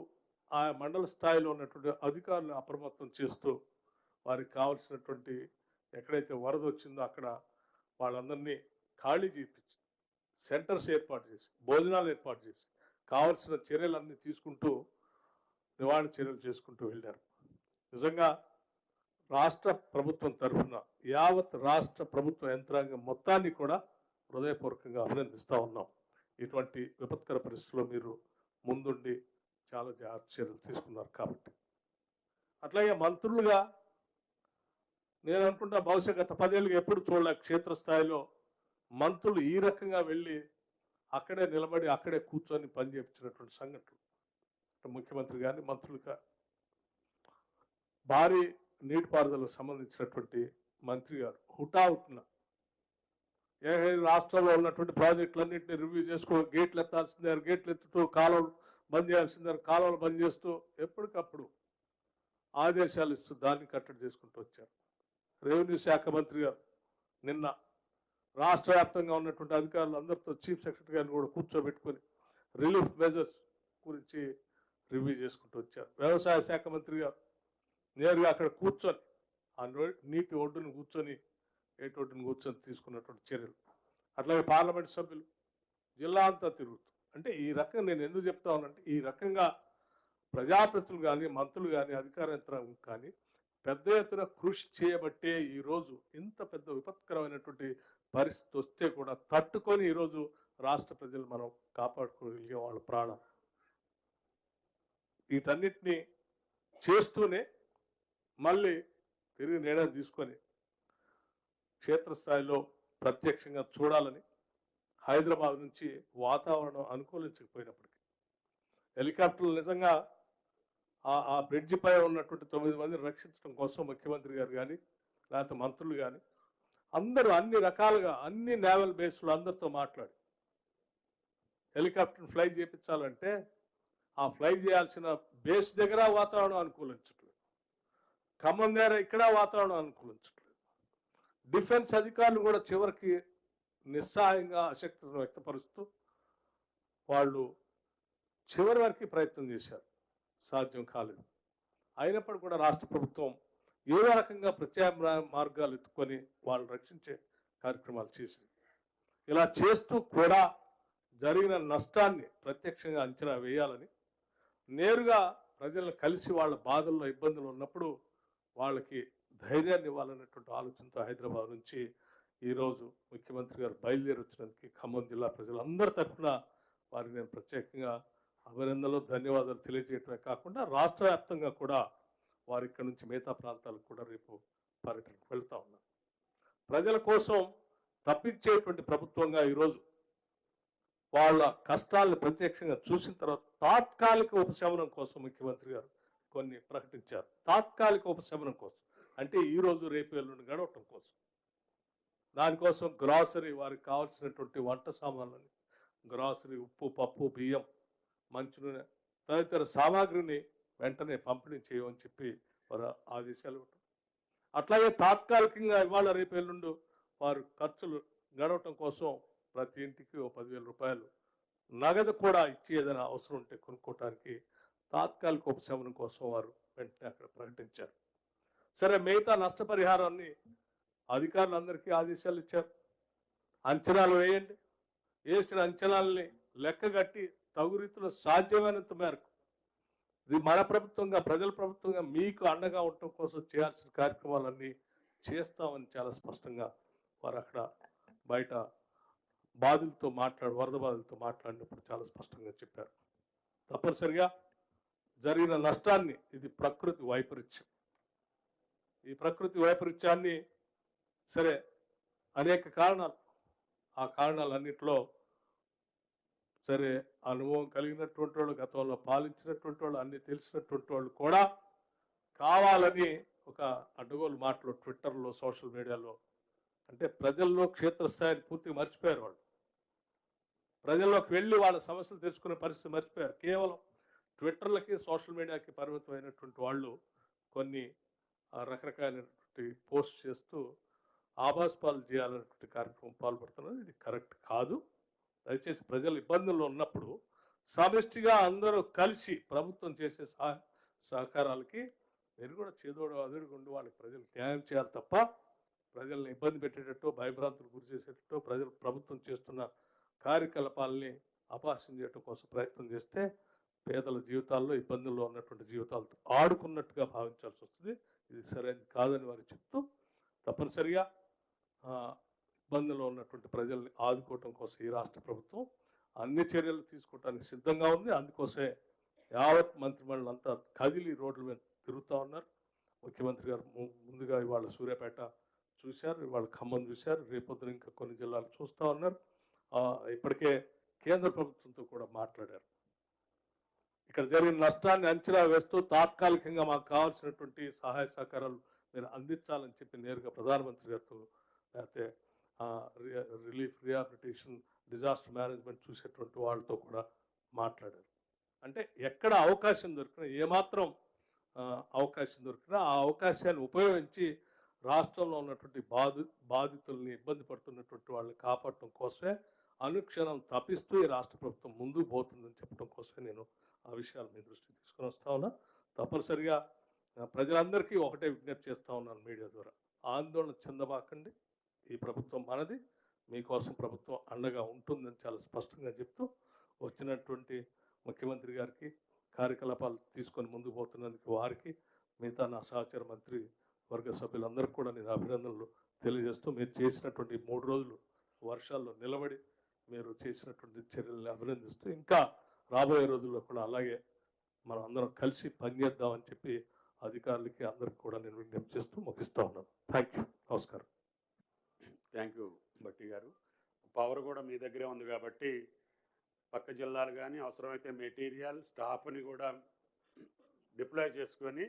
ఆ మండల స్థాయిలో ఉన్నటువంటి అధికారులను అప్రమత్తం చేస్తూ వారికి కావాల్సినటువంటి ఎక్కడైతే వరద వచ్చిందో అక్కడ వాళ్ళందరినీ ఖాళీ చేయించి సెంటర్స్ ఏర్పాటు చేసి భోజనాలు ఏర్పాటు చేసి కావాల్సిన చర్యలన్నీ తీసుకుంటూ నివారణ చర్యలు చేసుకుంటూ వెళ్ళారు. నిజంగా రాష్ట్ర ప్రభుత్వం తరఫున యావత్ రాష్ట్ర ప్రభుత్వ యంత్రాంగం మొత్తాన్ని కూడా హృదయపూర్వకంగా అభినందిస్తూ ఉన్నాం. ఇటువంటి విపత్కర పరిస్థితుల్లో మీరు ముందుండి చాలా జాగ్రత్త చర్యలు తీసుకున్నారు కాబట్టి. అట్లాగే మంత్రులుగా నేను అనుకుంటా బహుశా గత 10 ఏళ్ళుగా ఎప్పుడు చూడలే క్షేత్రస్థాయిలో మంత్రులు ఈ రకంగా వెళ్ళి అక్కడే నిలబడి అక్కడే కూర్చొని పనిచేయించినటువంటి సంఘటనలు. ముఖ్యమంత్రి కానీ మంత్రులుగా భారీ నీటిపారుదలకు సంబంధించినటువంటి మంత్రి గారు హుటాహుటిన రాష్ట్రంలో ఉన్నటువంటి ప్రాజెక్టులన్నింటినీ రివ్యూ చేసుకో, గేట్లు ఎత్తాల్సిందే, గేట్లు ఎత్తుతూ కాలువలు బంద్ చేయాల్సిందే, కాలువలు బంద్ చేస్తూ ఎప్పటికప్పుడు ఆదేశాలు ఇస్తూ దాన్ని కట్టడి చేసుకుంటూ వచ్చారు. రెవెన్యూ శాఖ మంత్రి గారు నిన్న రాష్ట్ర వ్యాప్తంగా ఉన్నటువంటి అధికారులు అందరితో చీఫ్ సెక్రటరీ గారిని కూడా కూర్చోబెట్టుకొని రిలీఫ్ మెజర్స్ గురించి రివ్యూ చేసుకుంటూ వచ్చారు. వ్యవసాయ శాఖ మంత్రి గారు నేరుగా అక్కడ కూర్చొని ఆ నీటి ఒడ్డును కూర్చొని ఒడ్డును కూర్చొని తీసుకున్నటువంటి చర్యలు. అట్లాగే పార్లమెంట్ సభ్యులు జిల్లా అంతా తిరుగుతూ, అంటే ఈ రకంగా నేను ఎందుకు చెప్తా ఉన్నానంటే ఈ రకంగా ప్రజాప్రతినిధులు కానీ మంత్రులు కానీ అధికార యంత్రాంగం కానీ పెద్ద ఎత్తున కృషి చేయబట్టే ఈరోజు ఇంత పెద్ద విపత్కరమైనటువంటి పరిస్థితి వస్తే కూడా తట్టుకొని ఈరోజు రాష్ట్ర ప్రజలు మనం కాపాడుకోగలిగే వాళ్ళ ప్రాణం. వీటన్నిటినీ చేస్తూనే మళ్ళీ తిరిగి నిర్ణయం తీసుకొని క్షేత్రస్థాయిలో ప్రత్యక్షంగా చూడాలని హైదరాబాద్ నుంచి వాతావరణం అనుకూలించకపోయినప్పటికీ హెలికాప్టర్లు నిజంగా ఆ బ్రిడ్జి పై ఉన్నటువంటి 9 మందిని రక్షించడం కోసం ముఖ్యమంత్రి గారు కానీ లేకపోతే మంత్రులు కానీ అందరూ అన్ని రకాలుగా అన్ని నేవల్ బేస్లు అందరితో మాట్లాడి హెలికాప్టర్ని ఫ్లై చేయించాలంటే ఆ ఫ్లై చేయాల్సిన బేస్ దగ్గర వాతావరణం అనుకూలించట్లేదు, ఖమ్మం దగ్గర ఇక్కడ వాతావరణం అనుకూలించట్లేదు. డిఫెన్స్ అధికారులు కూడా చివరికి నిస్సహాయంగా అశక్తిని వ్యక్తపరుస్తూ వాళ్ళు చివరి వరకు ప్రయత్నం చేశారు, సాధ్యం కాలేదు. అయినప్పటికీ కూడా రాష్ట్ర ప్రభుత్వం ఏదో రకంగా ప్రత్యామ్నాయ మార్గాలు ఎత్తుకొని వాళ్ళు రక్షించే కార్యక్రమాలు చేసింది. ఇలా చేస్తూ కూడా జరిగిన నష్టాన్ని ప్రత్యక్షంగా అంచనా వేయాలని నేరుగా ప్రజలను కలిసి వాళ్ళ బాధల్లో ఇబ్బందులు ఉన్నప్పుడు వాళ్ళకి ధైర్యాన్ని ఇవ్వాలన్నటువంటి ఆలోచనతో హైదరాబాద్ నుంచి ఈరోజు ముఖ్యమంత్రి గారు బయలుదేరి వచ్చినందుకు ఖమ్మం జిల్లా ప్రజలందరి తరఫున వారికి నేను ప్రత్యేకంగా అభినందనలు ధన్యవాదాలు తెలియజేయటమే కాకుండా రాష్ట్ర వ్యాప్తంగా కూడా వారి ఇక్కడ నుంచి మిగతా ప్రాంతాలకు కూడా రేపు పర్యటనకు వెళ్తూ ఉన్నారు. ప్రజల కోసం తప్పించేటువంటి ప్రభుత్వంగా ఈరోజు వాళ్ళ కష్టాలను ప్రత్యక్షంగా చూసిన తర్వాత తాత్కాలిక ఉపశమనం కోసం ముఖ్యమంత్రి గారు కొన్ని ప్రకటించారు. తాత్కాలిక ఉపశమనం కోసం అంటే ఈరోజు రేపు ఎల్లుండి గడవటం కోసం, దానికోసం గ్రాసరీ వారికి కావాల్సినటువంటి వంట సామాన్లని గ్రాసరీ ఉప్పు పప్పు బియ్యం మంచినూనె తదితర సామాగ్రిని వెంటనే పంపిణీ చేయమని చెప్పి వారు ఆదేశాలు ఇవ్వటం. అట్లాగే తాత్కాలికంగా ఇవాళ రేపు ఎల్లుండు వారు ఖర్చులు గడవటం కోసం ప్రతి ఇంటికి ఓ 10,000 రూపాయలు నగదు కూడా ఇచ్చి ఏదైనా అవసరం ఉంటే కొనుక్కోవటానికి తాత్కాలిక ఉపశమనం కోసం వారు వెంటనే అక్కడ ప్రకటించారు. సరే, మిగతా నష్టపరిహారాన్ని అధికారులందరికీ ఆదేశాలు ఇచ్చారు. అంచనాలు వేయండి, వేసిన అంచనాలని లెక్కగట్టి తగు రీతిలో సాధ్యమైనంత మేరకు ఇది మన ప్రభుత్వంగా, ప్రజల ప్రభుత్వంగా మీకు అండగా ఉండటం కోసం చేయాల్సిన కార్యక్రమాలన్నీ చేస్తామని చాలా స్పష్టంగా వారు అక్కడ బయట వరద బాధితులతో మాట్లాడినప్పుడు చాలా స్పష్టంగా చెప్పారు. తప్పనిసరిగా జరిగిన నష్టాన్ని, ఇది ప్రకృతి వైపరీత్యం, ఈ ప్రకృతి వైపరీత్యాన్ని సరే అనేక కారణాలు, ఆ కారణాలన్నింటిలో సరే అనుభవం కలిగినటువంటి వాళ్ళు, గతంలో పాలించినటువంటి వాళ్ళు, అన్ని తెలిసినటువంటి వాళ్ళు కూడా కావాలని ఒక అడ్డగోలు మాటలు ట్విట్టర్లో, సోషల్ మీడియాలో, అంటే ప్రజల్లో క్షేత్రస్థాయిని పూర్తిగా మర్చిపోయారు. వాళ్ళు ప్రజల్లోకి వెళ్ళి వాళ్ళ సమస్యలు తెలుసుకునే పరిస్థితి మర్చిపోయారు. కేవలం ట్విట్టర్లకి, సోషల్ మీడియాకి పరిమితమైనటువంటి వాళ్ళు కొన్ని రకరకాలైనటువంటి పోస్ట్ చేస్తూ ఆభాసపాలు చేయాలనేటువంటి కార్యక్రమం పాల్పడుతున్నారు. ఇది కరెక్ట్ కాదు. దయచేసి ప్రజలు ఇబ్బందుల్లో ఉన్నప్పుడు సమిష్టిగా అందరూ కలిసి ప్రభుత్వం చేసే సహకారాలకి మీరు కూడా చేదోడు అదురుగుండి వాళ్ళకి ప్రజలకు న్యాయం చేయాలి తప్ప ప్రజల్ని ఇబ్బంది పెట్టేటట్టు, భయభ్రాంతులు గురి చేసేటట్టు, ప్రభుత్వం చేస్తున్న కార్యకలాపాలని అపహాస్యం చేయడం కోసం ప్రయత్నం చేస్తే పేదల జీవితాల్లో, ఇబ్బందుల్లో ఉన్నటువంటి జీవితాలతో ఆడుకున్నట్టుగా భావించాల్సి వస్తుంది. ఇది సరైనది కాదని వారు చెప్తూ తప్పనిసరిగా ఇబ్బందుల్లో ఉన్నటువంటి ప్రజల్ని ఆదుకోవటం కోసం ఈ రాష్ట్ర ప్రభుత్వం అన్ని చర్యలు తీసుకోవడానికి సిద్ధంగా ఉంది. అందుకోసమే యావత్ మంత్రిమండలి అంతా కదిలి రోడ్ల మీద తిరుగుతూ ఉన్నారు. ముఖ్యమంత్రి గారు ముందుగా ఇవాళ సూర్యాపేట చూశారు, ఇవాళ ఖమ్మం చూశారు, రేపొద్దున ఇంకా కొన్ని జిల్లాలు చూస్తూ ఉన్నారు. ఇప్పటికే కేంద్ర ప్రభుత్వంతో కూడా మాట్లాడారు. ఇక్కడ జరిగిన నష్టాన్ని అంచనా వేస్తూ తాత్కాలికంగా మాకు కావాల్సినటువంటి సహాయ సహకారాలు మీరు అందించాలని చెప్పి నేరుగా ప్రధానమంత్రి గారితో, లేకపోతే రిలీఫ్, రిహాబిలిటేషన్, డిజాస్టర్ మేనేజ్మెంట్ చూసేటువంటి వాళ్ళతో కూడా మాట్లాడారు. అంటే ఎక్కడ అవకాశం దొరికినా, ఏమాత్రం అవకాశం దొరికినా ఆ అవకాశాన్ని ఉపయోగించి రాష్ట్రంలో ఉన్నటువంటి బాధితుల్ని, ఇబ్బంది పడుతున్నటువంటి వాళ్ళని కాపాడటం కోసమే అనుక్షణం తప్పిస్తూ ఈ రాష్ట్ర ప్రభుత్వం ముందుకు పోతుందని చెప్పడం కోసమే నేను ఆ విషయాలు మీ దృష్టికి తీసుకొని వస్తా ఉన్నా. తప్పనిసరిగా ప్రజలందరికీ ఒకటే విజ్ఞప్తి చేస్తూ ఉన్నాను మీడియా ద్వారా, ఆందోళన చెందబాకండి. ఈ ప్రభుత్వం మనది, మీకోసం ప్రభుత్వం అండగా ఉంటుందని చాలా స్పష్టంగా చెప్తూ వచ్చినటువంటి ముఖ్యమంత్రి గారికి, కార్యకలాపాలు తీసుకొని ముందుకు పోతున్నందుకు వారికి, మిగతా నా సహచర మంత్రి వర్గ సభ్యులందరికీ కూడా నేను అభినందనలు తెలియజేస్తూ, మీరు చేసినటువంటి 3 రోజులు వర్షాల్లో నిలబడి మీరు చేసినటువంటి చర్యలను అభినందిస్తూ, ఇంకా రాబోయే రోజుల్లో కూడా అలాగే మనం అందరం కలిసి పనిచేద్దామని చెప్పి అధికారులకి అందరికి కూడా నేను విజ్ఞప్తి చేస్తూ ముగిస్తూ ఉన్నాను. Thank you. నమస్కారం. థ్యాంక్ యూ భట్టి గారు. పవర్ కూడా మీ దగ్గరే ఉంది కాబట్టి పక్క జిల్లాలు కానీ అవసరమైతే మెటీరియల్, స్టాఫ్ని కూడా డిప్లాయ్ చేసుకొని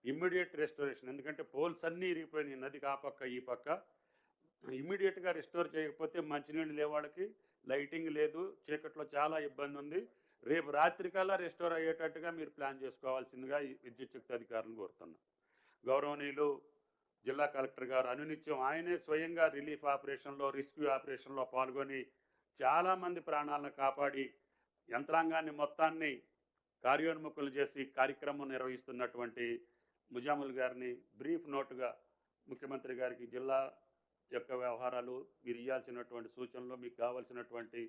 ఇమ్మీడియట్ రెస్టోరేషన్, ఎందుకంటే పోల్స్ అన్నీ ఇరిగిపోయినాయి, నదికి ఆ పక్క ఈ పక్క. ఇమ్మీడియట్గా రెస్టోర్ చేయకపోతే మంచినీళ్ళు లేవు, వాళ్ళకి లైటింగ్ లేదు, చీకట్లో చాలా ఇబ్బంది ఉంది. రేపు రాత్రికల్లా రెస్టోర్ అయ్యేటట్టుగా మీరు ప్లాన్ చేసుకోవాల్సిందిగా విద్యుత్ శక్తి అధికారులను కోరుతున్నాం. గౌరవనీయులు జిల్లా కలెక్టర్ గారు అనునిత్యం ఆయనే స్వయంగా రిలీఫ్ ఆపరేషన్లో, రెస్క్యూ ఆపరేషన్లో పాల్గొని చాలామంది ప్రాణాలను కాపాడి యంత్రాంగాన్ని మొత్తాన్ని కార్యోన్ముఖులు చేసి కార్యక్రమం నిర్వహిస్తున్నటువంటి ముజాముల్ గారిని బ్రీఫ్ నోటుగా ముఖ్యమంత్రి గారికి జిల్లా యొక్క వ్యవహారాలు, మీరు ఇవ్వాల్సినటువంటి సూచనలు, మీకు కావాల్సినటువంటి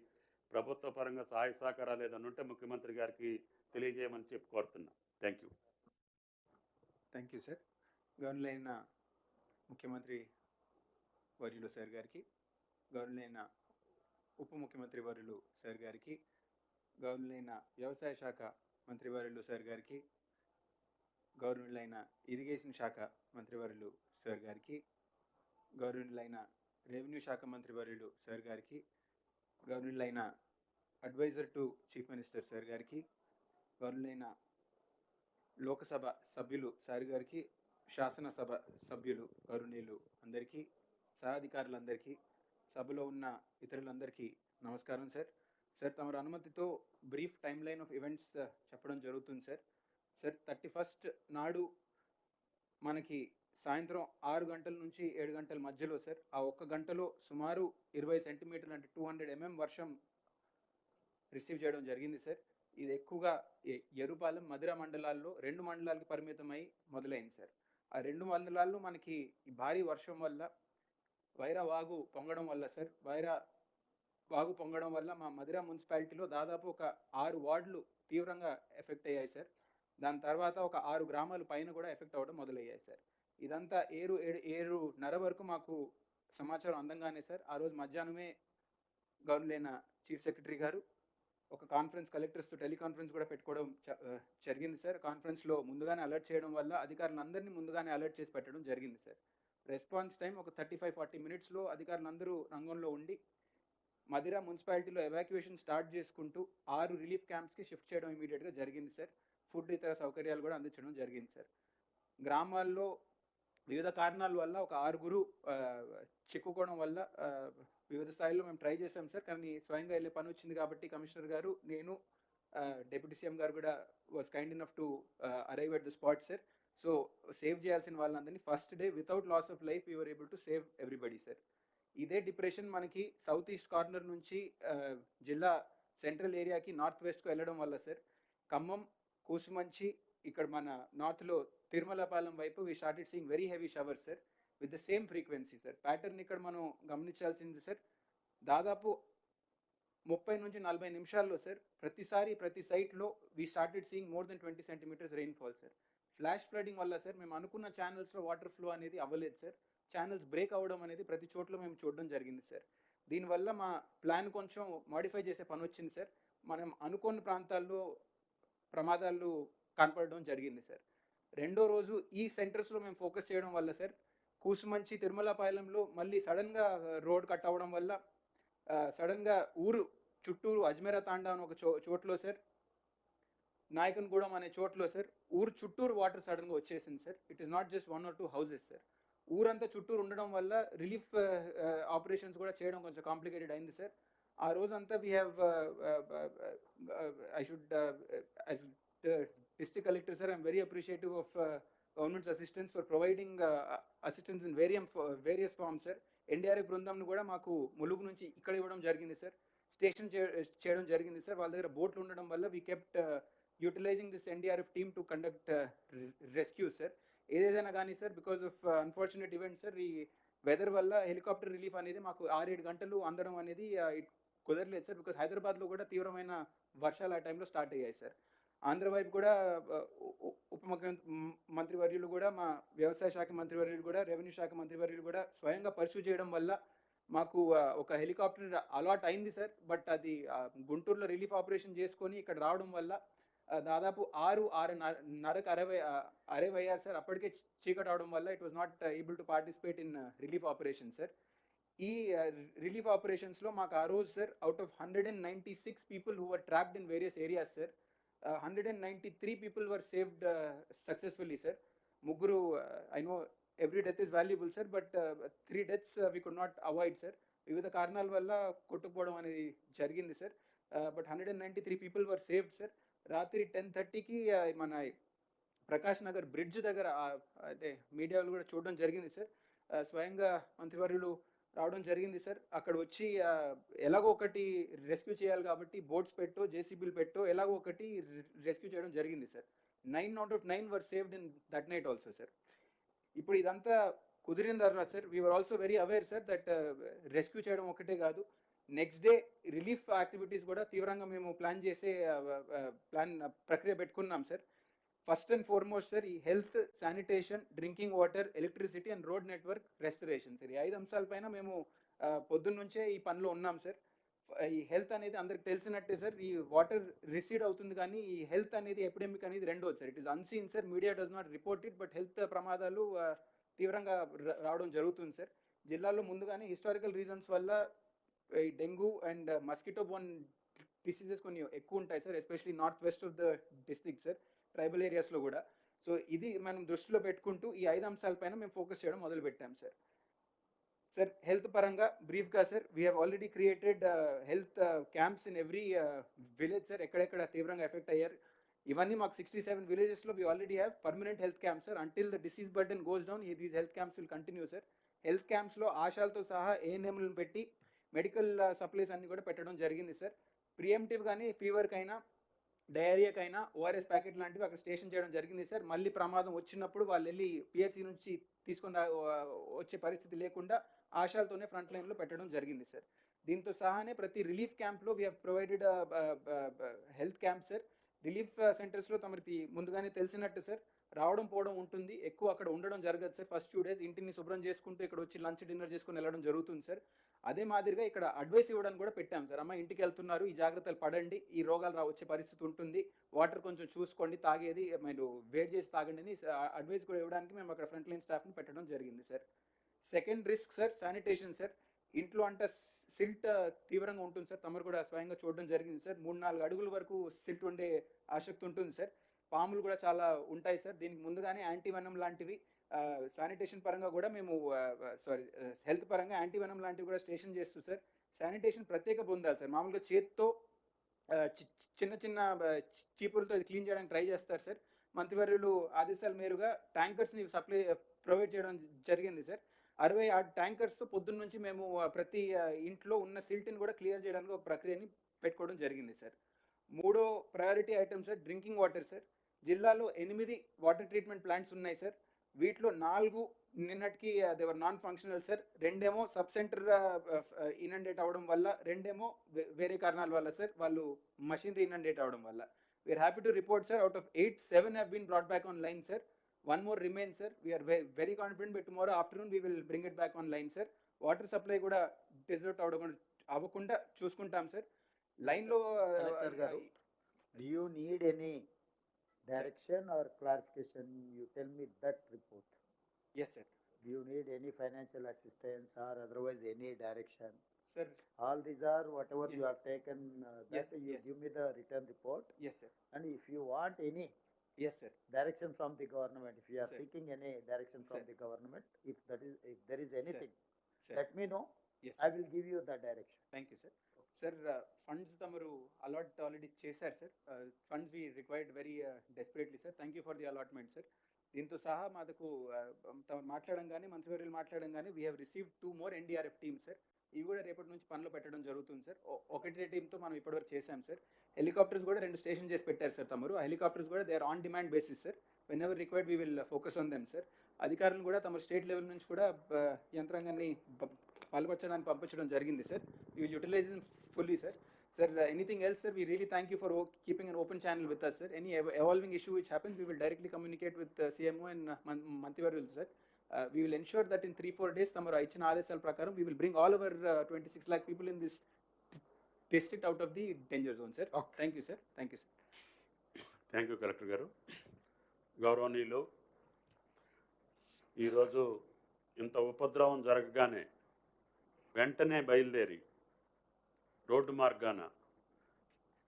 ప్రభుత్వ పరంగా సహాయ సహకారాలు ఏదైనా ఉంటే ముఖ్యమంత్రి గారికి తెలియజేయమని చెప్పి కోరుతున్నాం. Thank you. Thank you sir. గవర్నరైన ముఖ్యమంత్రి వర్యులు సార్ గారికి, గవర్నరైన ఉప ముఖ్యమంత్రి వర్యులు సార్ గారికి, గవర్నరైన వ్యవసాయ శాఖ మంత్రివర్యులు సార్ గారికి, గవర్నరైన ఇరిగేషన్ శాఖ మంత్రివర్యులు సార్ గారికి, గవర్నరైన రెవెన్యూ శాఖ మంత్రివర్యులు సార్ గారికి, గవర్నరైన advisor to chief minister sir గారికి, గవర్నరైన లోకసభ సభ్యులు సార్ గారికి, శాసనసభ సభ్యులు గౌరవనీయులు అందరికీ, సహాధికారులందరికీ, సభలో ఉన్న ఇతరులందరికీ నమస్కారం సార్. సార్ తమరు అనుమతితో brief time line of events చెప్పడం జరుగుతుంది సార్. సార్ 31st నాడు మనకి సాయంత్రం 6 గంటల నుంచి 7 గంటల మధ్యలో సార్ ఆ ఒక్క గంటలో సుమారు 20 సెంటీమీటర్లు అంటే 200 mm వర్షం రిసీవ్ చేయడం జరిగింది సార్. ఇది ఎక్కువగా ఎరుపాలెం మధిర మండలాల్లో 2 మండలాలకు పరిమితమై మొదలైంది సార్. ఆ 2 మండలాల్లో మనకి ఈ భారీ వర్షం వల్ల వైరా వాగు పొంగడం వల్ల సార్ వాగు పొంగడం వల్ల మా మధిర మున్సిపాలిటీలో దాదాపు ఒక 6 వార్డులు తీవ్రంగా ఎఫెక్ట్ అయ్యాయి సార్. దాని తర్వాత ఒక 6 గ్రామాలు పైన కూడా ఎఫెక్ట్ అవ్వడం మొదలయ్యాయి సార్. ఇదంతా 7:30 వరకు మాకు సమాచారం అందంగానే సార్ ఆ రోజు మధ్యాహ్నమే గవర్నర్ చీఫ్ సెక్రటరీ గారు ఒక కాన్ఫరెన్స్ కలెక్టర్స్తో టెలికాన్ఫరెన్స్ కూడా పెట్టుకోవడం జరిగింది సార్. కాన్ఫరెన్స్లో ముందుగానే అలర్ట్ చేయడం వల్ల అధికారులందరినీ ముందుగానే అలర్ట్ చేసి పెట్టడం జరిగింది సార్. రెస్పాన్స్ టైం ఒక 35-40 మినిట్స్లో అధికారులందరూ రంగంలో ఉండి మధిర మున్సిపాలిటీలో ఎవాక్యుయేషన్ స్టార్ట్ చేసుకుంటూ 6 రిలీఫ్ క్యాంప్స్కి షిఫ్ట్ చేయడం ఇమీడియట్గా జరిగింది సార్. ఫుడ్ ఇతర సౌకర్యాలు కూడా అందించడం జరిగింది సార్. గ్రామాల్లో వివిధ కారణాల వల్ల ఒక 6 చిక్కుకోవడం వల్ల వివిధ స్థాయిలో మేము ట్రై చేసాం సార్. కానీ స్వయంగా వెళ్ళే పని వచ్చింది కాబట్టి కమిషనర్ గారు, నేను, డిప్యూటీ సీఎం గారు కూడా was kind enough to arrive at the spot sir. So save చేయాల్సిన వాళ్ళందరినీ first day without loss of life you're able to save everybody sir. ఇదే డిప్రెషన్ మనకి సౌత్ ఈస్ట్ కార్నర్ నుంచి జిల్లా సెంట్రల్ ఏరియాకి నార్త్ వెస్ట్కు వెళ్ళడం వల్ల సార్ ఖమ్మం, కూసుమంచి, ఇక్కడ మన నార్త్లో తిరుమలపాలెం వైపు we started seeing very heavy showers sir with the same frequency sir. Pattern ఇక్కడ మనం గమనించాల్సింది సార్, దాదాపు 30 నుంచి 40 నిమిషాల్లో సార్ ప్రతి సైట్లో we started seeing more than 20 centimetres rainfall sir. Flash flooding వల్ల సార్ మేము అనుకున్న ఛానల్స్లో వాటర్ ఫ్లో అనేది అవ్వలేదు సార్. ఛానల్స్ బ్రేక్ అవ్వడం అనేది ప్రతి చోట్ల మేము చూడడం జరిగింది సార్. దీనివల్ల మా ప్లాన్ కొంచెం మాడిఫై చేసే పని వచ్చింది సార్. మనం అనుకోని ప్రాంతాల్లో ప్రమాదాలు కనపడడం జరిగింది సార్. రెండో రోజు ఈ సెంటర్స్లో మేము ఫోకస్ చేయడం వల్ల సార్ కూసుమంచి, తిరుమలపాలెంలో మళ్ళీ సడన్గా రోడ్ కట్ అవ్వడం వల్ల సడన్గా ఊరు చుట్టూరు అజ్మేరా తాండా అని ఒక చోట్లో సార్, నాయకన్గూడెం అనే చోట్లో సార్ ఊరు చుట్టూరు వాటర్ సడన్గా వచ్చేసింది sir. It is not just 1 or 2 houses sir. ఊరంతా చుట్టూరు ఉండడం వల్ల రిలీఫ్ ఆపరేషన్స్ కూడా చేయడం కొంచెం కాంప్లికేటెడ్ అయింది సార్. ఆ రోజంతా we have I should as the district collector sir I'm very appreciative of government's assistance for providing assistance in various forms sir. NDRF బృందంను కూడా మాకు ములుగు నుంచి ఇక్కడ ఇవ్వడం జరిగింది సార్. స్టేషన్ చేయడం జరిగింది సార్. వాళ్ళ దగ్గర బోట్లు ఉండడం వల్ల we kept utilising this NDRF team to conduct rescue sir. ఏదైనా కానీ sir because of unfortunate event sir ఈ వెదర్ వల్ల హెలికాప్టర్ రిలీఫ్ అనేది మాకు 6-7 గంటలు అందడం అనేది కుదరలేదు సార్. బికాస్ హైదరాబాద్లో కూడా తీవ్రమైన వర్షాలు ఆ టైంలో స్టార్ట్ అయ్యాయి సార్. ఆంధ్ర వైపు కూడా ఉప మంత్రివర్యులు కూడా, మా వ్యవసాయ శాఖ మంత్రివర్యులు కూడా, రెవెన్యూ శాఖ మంత్రివర్యులు కూడా స్వయంగా పర్సూ చేయడం వల్ల మాకు ఒక హెలికాప్టర్ అలాట్ అయింది సార్. బట్ అది గుంటూరులో రిలీఫ్ ఆపరేషన్ చేసుకొని ఇక్కడ రావడం వల్ల దాదాపు 6-6:30కు అరైవ్ అయ్యారు సార్. అప్పటికే చీకటి అవడం వల్ల it was not able to participate in relief operation sir. ఈ రిలీఫ్ ఆపరేషన్స్లో మాకు ఆ రోజు sir out of 196 people who were trapped in various areas sir 193 people were saved successfully sir. Mugguru, I know every death is valuable sir, but 3 deaths we could not avoid sir. వివిధ కారణాల వల్ల కొట్టుకుపోవడం అనేది జరిగింది sir. But 193 people were saved sir. రాత్రి 10:30కి మన Prakash Nagar bridge దగ్గర అంటే మీడియాలో కూడా చూడడం జరిగింది సార్. స్వయంగా మంత్రివర్యులు రావడం జరిగింది సార్. అక్కడ వచ్చి ఎలాగో ఒకటి రెస్క్యూ చేయాలి కాబట్టి బోట్స్ పెట్టో జేసీబీలు పెట్టో ఎలాగో ఒకటి రెస్క్యూ చేయడం జరిగింది sir. 9 out of 9 were saved in that night also sir. ఇప్పుడు ఇదంతా కుదిరిన తర్వాత sir we're also very aware sir that rescue చేయడం ఒకటే కాదు, నెక్స్ట్ డే రిలీఫ్ యాక్టివిటీస్ కూడా తీవ్రంగా మేము ప్లాన్ చేసే ప్రక్రియ పెట్టుకున్నాం sir. First and foremost sir ఈ health, sanitation, drinking water, electricity and road network restoration sir. ఈ 5 అంశాలపైన మేము పొద్దున్న నుంచే ఈ పనిలో ఉన్నాం సార్. ఈ హెల్త్ అనేది అందరికి తెలిసినట్టే సార్, ఈ వాటర్ రిసీడ్ అవుతుంది కానీ ఈ హెల్త్ అనేది ఎపిడెమిక్ అనేది రెండోది sir. It is unseen sir, media does not report it, but health ప్రమాదాలు తీవ్రంగా రావడం జరుగుతుంది సార్. జిల్లాలో ముందుగానే హిస్టారికల్ రీజన్స్ వల్ల ఈ dengue and mosquito borne diseases కొన్ని ఎక్కువ ఉంటాయి sir, especially north west of the district sir, tribal ఏరియాస్లో కూడా. సో ఇది మనం దృష్టిలో పెట్టుకుంటూ ఈ 5 అంశాలపైన మేము ఫోకస్ చేయడం మొదలు పెట్టాం సార్. సార్ హెల్త్ పరంగా బ్రీఫ్గా sir we have already created health camps in every village sir. ఎక్కడెక్కడ తీవ్రంగా ఎఫెక్ట్ అయ్యారు ఇవన్నీ మాకు 67 విలేజెస్లో we already have permanent health camps sir. Until the disease burden goes down these health camps will continue sir. Health క్యాంప్స్లో ఆశాలతో సహా ఏఎన్ఎంలను పెట్టి మెడికల్ సప్లైస్ అన్ని కూడా పెట్టడం జరిగింది సార్. ప్రియంటివ్ కానీ ఫీవర్కైనా డయేరియాకైనా ఓఆర్ఎస్ ప్యాకెట్ లాంటివి అక్కడ స్టేషన్ చేయడం జరిగింది సార్. మళ్ళీ ప్రమాదం వచ్చినప్పుడు వాళ్ళు వెళ్ళి పిహెచ్సి నుంచి తీసుకొని వచ్చే పరిస్థితి లేకుండా ఆశాలతోనే ఫ్రంట్ లైన్లో పెట్టడం జరిగింది సార్. దీంతో సహానే ప్రతి రిలీఫ్ క్యాంప్లో we have provided health camp sir. Relief సెంటర్స్లో తమకి ముందుగానే తెలిసినట్టు సార్ రావడం పోవడం ఉంటుంది, ఎక్కువ అక్కడ ఉండడం జరగదు సార్. ఫస్ట్ ఫ్యూ డేస్ ఇంటిని శుభ్రం చేసుకుంటూ ఇక్కడ వచ్చి లంచ్ డిన్నర్ చేసుకుని వెళ్ళడం జరుగుతుంది సార్. అదే మాదిరిగా ఇక్కడ అడ్వైస్ ఇవ్వడానికి కూడా పెట్టాం సార్. అమ్మ ఇంటికి వెళ్తున్నారు, ఈ జాగ్రత్తలు పడండి, ఈ రోగాలు వచ్చే పరిస్థితి ఉంటుంది, వాటర్ కొంచెం చూసుకోండి, తాగేది మీరు వేడి చేసి తాగండి అని అడ్వైస్ కూడా ఇవ్వడానికి మేము అక్కడ ఫ్రంట్ లైన్ స్టాఫ్ని పెట్టడం జరిగింది sir. Second risk sir sanitation sir. ఇంట్లో అంటే సిల్ట్ తీవ్రంగా ఉంటుంది సార్, తమరు కూడా స్వయంగా చూడడం జరిగింది సార్. 3-4 అడుగుల వరకు సిల్ట్ ఉండే ఆసక్తి ఉంటుంది సార్. పాములు కూడా చాలా ఉంటాయి సార్. దీనికి ముందుగానే యాంటీవెనం లాంటివి శానిటేషన్ పరంగా కూడా మేము హెల్త్ పరంగా యాంటీవెనం లాంటివి కూడా స్టేషన్ చేస్తూ సార్ శానిటేషన్ ప్రత్యేక పొందాలి సార్. మామూలుగా చేత్తో చిన్న చిన్న చీపులతో క్లీన్ చేయడానికి ట్రై చేస్తారు సార్. మంత్రివర్యులు ఆదేశాల మేరుగా ట్యాంకర్స్ని సప్లై ప్రొవైడ్ చేయడం జరిగింది సార్. 60 ట్యాంకర్స్తో పొద్దున్న నుంచి మేము ప్రతి ఇంట్లో ఉన్న సిల్ట్ని కూడా క్లియర్ చేయడానికి ఒక ప్రక్రియని పెట్టుకోవడం జరిగింది సార్. మూడో priority item sir drinking water sir. జిల్లాలో 8 వాటర్ ట్రీట్మెంట్ ప్లాంట్స్ ఉన్నాయి సార్. వీటిలో 4 నిన్నటికి they were non functional sir. 2 sub centre inundate అవడం వల్ల, 2 వేరే కారణాల వల్ల సార్, వాళ్ళు మషినరీ ఇనండేట్ అవడం వల్ల. We're happy to report sir out of 8, 7 have been brought back online sir. 1 more remains sir. We are very confident by tomorrow afternoon we will bring it back online sir. Water supply కూడా desert అవ్వకుండా చూసుకుంటాం sir. లైన్లో Collector garu, do you need any direction or clarification? You tell me that report. yes sir. Do you need any financial assistance or otherwise any direction? sir All these are whatever you Yes. have taken, that Yes, you yes. give me the written report. yes sir. And if you want any yes sir. direction from the government, if you are Sir. seeking any direction from Sir. the government, if there is anything, Sir. let me know. yes I will give you the direction. Thank you sir. Sir funds తమరు allot already చేశారు సార్. Funds we required very desperately sir. Thank you for the allotment sir. దీంతో సహా మాకు తమరు మాట్లాడంగానే మంత్రివర్యులు మాట్లాడంగానే we have received 2 more NDRF teams sir. ఇవి కూడా రేపటి నుంచి పనిలో పెట్టడం జరుగుతుంది సార్. ఒకటే టీంతో మనం ఇప్పటివరకు చేశాం సార్. హెలికాప్టర్స్ కూడా 2 స్టేషన్ చేసి పెట్టారు సార్ తమరు. ఆ హెలికాప్టర్స్ కూడా they are on demand basis sir. Whenever required we will focus on them sir. అధికారులను కూడా తమ స్టేట్ లెవెల్ నుంచి కూడా యంత్రాంగాన్ని పాల్పరచడానికి పంపించడం జరిగింది sir. We will utilise fully sir. Sir, anything else sir? We really thank you for keeping an open channel with us sir. Any evolving issue which happens, we will directly communicate with CMO and Mantivarul sir. We will ensure that in 3-4 days tamaru ichina adesal prakaram we will bring all our 26 lakh people in this district out of the danger zone sir. Okay. Thank you sir. Thank you sir. Thank you collector గారు. గౌరవనీయులు, ఈరోజు ఇంత ఉపద్రవం జరగగానే వెంటనే బయలుదేరి road మార్గాన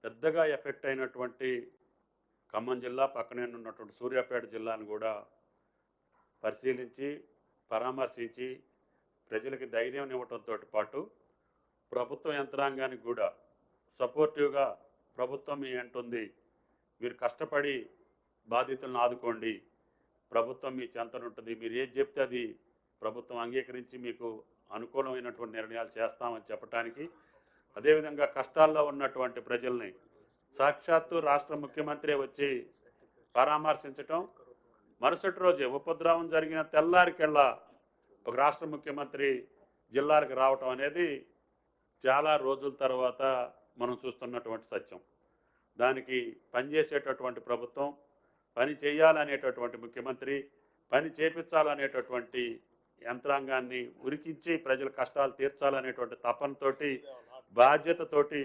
పెద్దగా effect అయినటువంటి ఖమ్మం జిల్లా, పక్కనే ఉన్నటువంటి సూర్యాపేట జిల్లాను కూడా పరిశీలించి పరామర్శించి ప్రజలకి ధైర్యం ఇవ్వడంతో పాటు ప్రభుత్వ యంత్రాంగానికి కూడా సపోర్టివ్గా ప్రభుత్వం మీ అంటుంది, మీరు కష్టపడి బాధితులను ఆదుకోండి, ప్రభుత్వం మీ చెంతనుంటుంది, మీరు ఏది చెప్తే అది ప్రభుత్వం అంగీకరించి మీకు అనుకూలమైనటువంటి నిర్ణయాలు చేస్తామని చెప్పడానికి, అదేవిధంగా కష్టాల్లో ఉన్నటువంటి ప్రజల్ని సాక్షాత్తు రాష్ట్ర ముఖ్యమంత్రి వచ్చి పరామర్శించటం, మరుసటి రోజే ఉపద్రవం జరిగిన తెల్లారికెళ్ళ ఒక రాష్ట్ర ముఖ్యమంత్రి జిల్లాలకు రావటం అనేది చాలా రోజుల తర్వాత మనం చూస్తున్నటువంటి సత్యం. దానికి పనిచేసేటటువంటి ప్రభుత్వం, పని చేయాలనేటటువంటి ముఖ్యమంత్రి, పని చేపించాలనేటటువంటి యంత్రాంగాన్ని ఉరికించి ప్రజల కష్టాలు తీర్చాలనేటువంటి తపనతోటి, బాధ్యతతోటి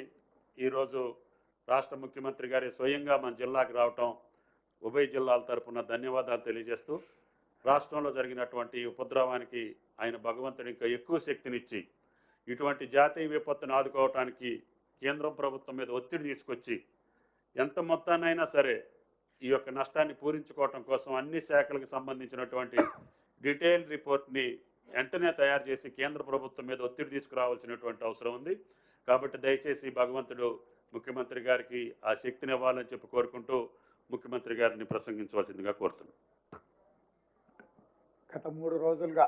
ఈరోజు రాష్ట్ర ముఖ్యమంత్రి గారి స్వయంగా మన జిల్లాకి రావటం ఉభయ జిల్లాల తరపున ధన్యవాదాలు తెలియజేస్తూ, రాష్ట్రంలో జరిగినటువంటి ఉపద్రవానికి ఆయన భగవంతుడు ఇంకా ఎక్కువ శక్తినిచ్చి ఇటువంటి జాతీయ విపత్తును ఆదుకోవటానికి కేంద్రం ప్రభుత్వం మీద ఒత్తిడి తీసుకొచ్చి ఎంత మొత్తాన్నైనా సరే ఈ యొక్క నష్టాన్ని పూరించుకోవటం కోసం అన్ని శాఖలకు సంబంధించినటువంటి డీటెయిల్ రిపోర్ట్ని వెంటనే తయారు చేసి కేంద్ర ప్రభుత్వం మీద ఒత్తిడి తీసుకురావాల్సినటువంటి అవసరం ఉంది. కాబట్టి దయచేసి భగవంతుడు ముఖ్యమంత్రి గారికి ఆ శక్తిని ఇవ్వాలని చెప్పి కోరుకుంటూ ముఖ్యమంత్రి గారిని ప్రసంగించవలసిందిగా కోరుతున్నాను. గత 3 రోజులుగా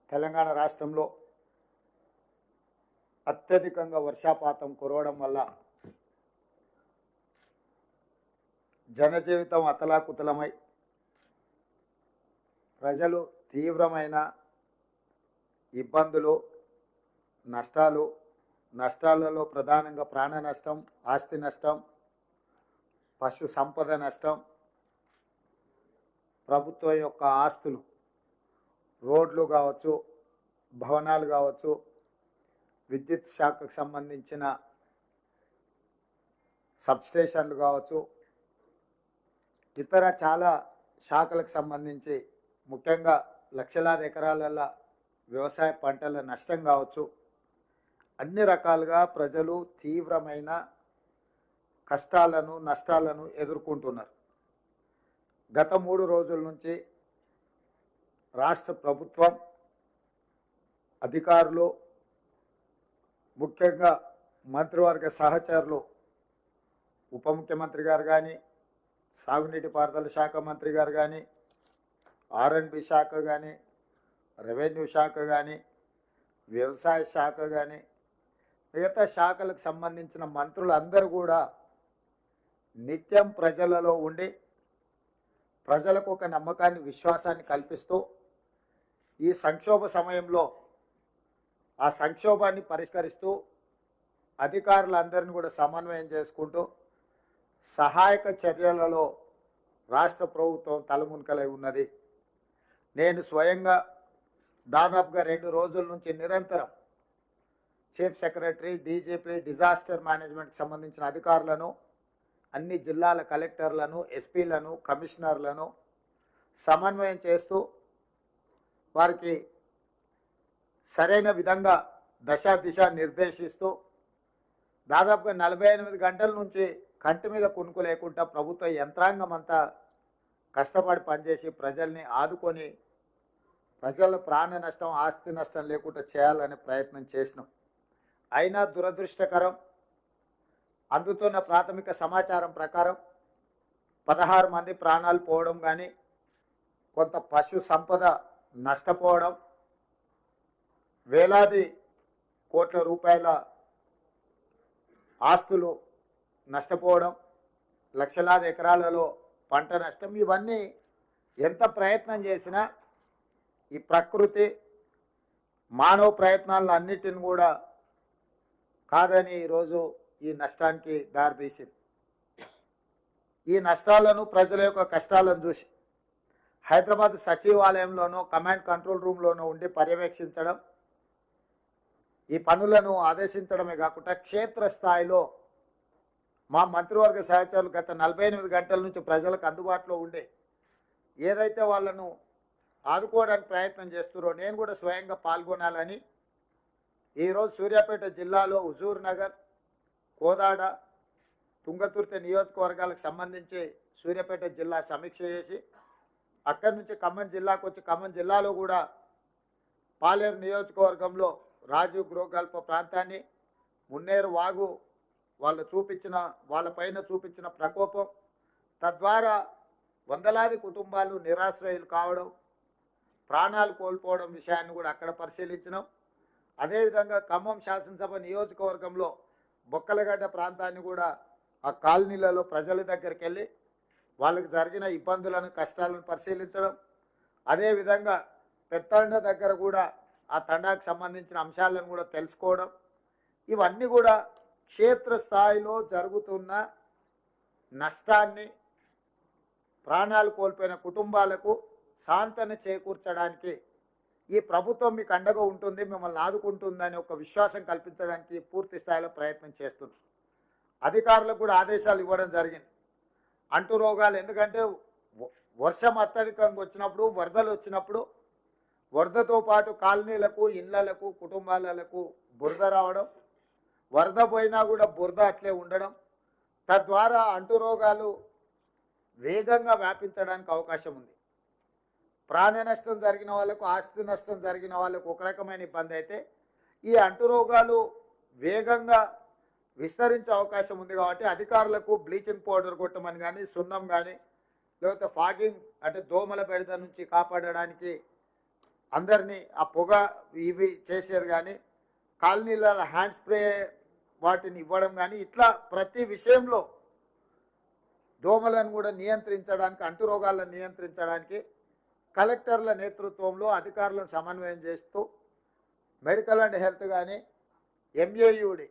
తెలంగాణ రాష్ట్రంలో అత్యధికంగా వర్షాపాతం కురవడం వల్ల జనజీవితం అతలాకుతలమై ప్రజలు తీవ్రమైన ఇబ్బందులు, నష్టాలలో ప్రధానంగా ప్రాణ నష్టం, ఆస్తి నష్టం, పశు సంపద నష్టం, ప్రభుత్వం యొక్క ఆస్తులు, రోడ్లు కావచ్చు, భవనాలు కావచ్చు, విద్యుత్ శాఖకు సంబంధించిన సబ్స్టేషన్లు కావచ్చు, ఇతర చాలా శాఖలకు సంబంధించి ముఖ్యంగా లక్షలాది ఎకరాలలో వ్యవసాయ పంటల నష్టం కావచ్చు, అన్ని రకాలుగా ప్రజలు తీవ్రమైన కష్టాలను, నష్టాలను ఎదుర్కొంటున్నారు. గత 3 రోజుల నుంచి రాష్ట్ర ప్రభుత్వం, అధికారులు, ముఖ్యంగా మంత్రివర్గ సహచరులు, ఉప ముఖ్యమంత్రి గారు కానీ, సాగునీటి పారుదల శాఖ మంత్రి గారు కానీ, R&B శాఖ కానీ, రెవెన్యూ శాఖ కానీ, వ్యవసాయ శాఖ కానీ, మిగతా శాఖలకు సంబంధించిన మంత్రులందరూ కూడా నిత్యం ప్రజలలో ఉండి ప్రజలకు ఒక నమ్మకాన్ని, విశ్వాసాన్ని కల్పిస్తూ ఈ సంక్షోభ సమయంలో ఆ సంక్షోభాన్ని పరిష్కరిస్తూ అధికారులందరినీ కూడా సమన్వయం చేసుకుంటూ సహాయక చర్యలలో రాష్ట్ర ప్రభుత్వం తలమునకలై ఉన్నది. నేను స్వయంగా దాదాపుగా 2 రోజుల నుంచి నిరంతరం చీఫ్ సెక్రటరీ, డీజీపీ, డిజాస్టర్ మేనేజ్మెంట్కి సంబంధించిన అధికారులను, అన్ని జిల్లాల కలెక్టర్లను, ఎస్పీలను, కమిషనర్లను సమన్వయం చేస్తూ వారికి సరైన విధంగా దిశ నిర్దేశిస్తూ దాదాపుగా 48 గంటల నుంచి కంటి మీద కునుకు లేకుండా ప్రభుత్వ యంత్రాంగం అంతా కష్టపడి పనిచేసి ప్రజల్ని ఆదుకొని ప్రజల ప్రాణ నష్టం, ఆస్తి నష్టం లేకుండా చేయాలనే ప్రయత్నం చేసినాం. అయినా దురదృష్టకరం, అందుతున్న ప్రాథమిక సమాచారం ప్రకారం 16 మంది ప్రాణాలు పోవడం కానీ, కొంత పశు సంపద నష్టపోవడం, వేలాది కోట్ల రూపాయల ఆస్తులు నష్టపోవడం, లక్షలాది ఎకరాలలో పంట నష్టం, ఇవన్నీ ఎంత ప్రయత్నం చేసినా ఈ ప్రకృతి మానవ ప్రయత్నాలను అన్నిటిని కూడా కాదని ఈరోజు ఈ నష్టానికి దారితీసింది. ఈ నష్టాలను, ప్రజల యొక్క కష్టాలను చూసి హైదరాబాద్ సచివాలయంలోనూ, కమాండ్ కంట్రోల్ రూమ్లోనూ ఉండి పర్యవేక్షించడం, ఈ పనులను ఆదేశించడమే కాకుండా క్షేత్రస్థాయిలో మా మంత్రివర్గ సహచరులు గత 48 గంటల నుంచి ప్రజలకు అందుబాటులో ఉండే ఏదైతే వాళ్ళను ఆదుకోవడానికి ప్రయత్నం చేస్తున్నారో నేను కూడా స్వయంగా పాల్గొనాలని ఈరోజు సూర్యాపేట జిల్లాలో హుజూర్ నగర్, కోదాడ, తుంగతుర్తి నియోజకవర్గాలకు సంబంధించి సూర్యాపేట జిల్లా సమీక్ష చేసి అక్కడి నుంచి ఖమ్మం జిల్లాకు వచ్చి ఖమ్మం జిల్లాలో కూడా పాలేరు నియోజకవర్గంలో రాజీవ్ గృహకల్ప ప్రాంతాన్ని, మున్నేరు వాగు వాళ్ళపైన చూపించిన ప్రకోపం, తద్వారా వందలాది కుటుంబాలు నిరాశ్రయులు కావడం, ప్రాణాలు కోల్పోవడం విషయాన్ని కూడా అక్కడ పరిశీలించినాం. అదేవిధంగా ఖమ్మం శాసనసభ నియోజకవర్గంలో బొక్కలగడ్డ ప్రాంతాన్ని కూడా ఆ కాలనీలలో ప్రజల దగ్గరికి వెళ్ళి వాళ్ళకి జరిగిన ఇబ్బందులను, కష్టాలను పరిశీలించడం, అదేవిధంగా పెత్తండ దగ్గర కూడా ఆ తండాకు సంబంధించిన అంశాలను కూడా తెలుసుకోవడం, ఇవన్నీ కూడా క్షేత్రస్థాయిలో జరుగుతున్న నష్టాన్ని, ప్రాణాలు కోల్పోయిన కుటుంబాలకు సాంత్వన చేకూర్చడానికి ఈ ప్రభుత్వం మీకు అండగా ఉంటుంది, మిమ్మల్ని ఆదుకుంటుందని ఒక విశ్వాసం కల్పించడానికి పూర్తి స్థాయిలో ప్రయత్నం చేస్తుంది. అధికారులకు కూడా ఆదేశాలు ఇవ్వడం జరిగింది. అంటు రోగాలు, ఎందుకంటే వర్షం అత్యధికంగా వచ్చినప్పుడు, వరదలు వచ్చినప్పుడు వరదతో పాటు కాలనీలకు, ఇళ్లకు, కుటుంబాలకు బురద రావడం, వరద పోయినా కూడా బురద అట్లే ఉండడం, తద్వారా అంటు రోగాలు వేగంగా వ్యాపించడానికి అవకాశం ఉంది. ప్రాణ నష్టం జరిగిన వాళ్ళకు, ఆస్తి నష్టం జరిగిన వాళ్ళకు ఒక రకమైన ఇబ్బంది అయితే, ఈ అంటురోగాలు వేగంగా విస్తరించే అవకాశం ఉంది. కాబట్టి అధికారులకు బ్లీచింగ్ పౌడర్ కొట్టమని కానీ, సున్నం కానీ, లేకపోతే ఫాగింగ్ అంటే దోమల బెడద నుంచి కాపాడడానికి అందరినీ ఆ పొగ ఇవి చేసేది కానీ, కాలనీల హ్యాండ్ స్ప్రే వాటిని ఇవ్వడం కానీ, ఇట్లా ప్రతి విషయంలో దోమలను కూడా నియంత్రించడానికి, అంటురోగాలను నియంత్రించడానికి కలెక్టర్ల నేతృత్వంలో అధికారులను సమన్వయం చేస్తూ మెడికల్ అండ్ హెల్త్ కానీ, MAUD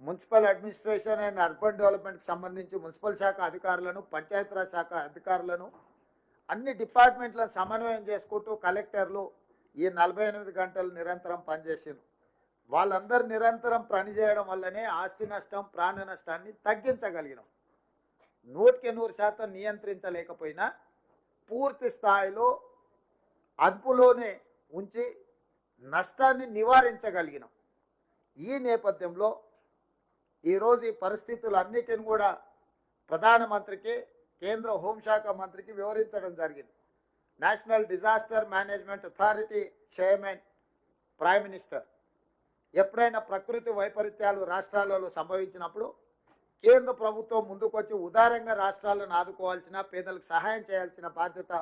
municipal administration and urban డెవలప్మెంట్కి సంబంధించి మున్సిపల్ శాఖ అధికారులను, పంచాయతీరాజ్ శాఖ అధికారులను, అన్ని డిపార్ట్మెంట్లను సమన్వయం చేసుకుంటూ కలెక్టర్లు ఈ 48 గంటలు నిరంతరం పనిచేసారు. వాళ్ళందరూ నిరంతరం పనిచేయడం వల్లనే ఆస్తి నష్టం, ప్రాణ నష్టాన్ని తగ్గించగలిగినాం. 100% నియంత్రించలేకపోయినా పూర్తి స్థాయిలో అదుపులోనే ఉంచి నష్టాన్ని నివారించగలిగినాం. ఈ నేపథ్యంలో ఈరోజు ఈ పరిస్థితులన్నిటిని కూడా ప్రధానమంత్రికి, కేంద్ర హోంశాఖ మంత్రికి వివరించడం జరిగింది. National disaster management authority chairman, prime minister ఎప్పుడైనా ప్రకృతి వైపరీత్యాలు రాష్ట్రాలలో సంభవించినప్పుడు కేంద్ర ప్రభుత్వం ముందుకొచ్చి ఉదారంగా రాష్ట్రాలను ఆదుకోవాల్సిన, పేదలకు సహాయం చేయాల్సిన బాధ్యత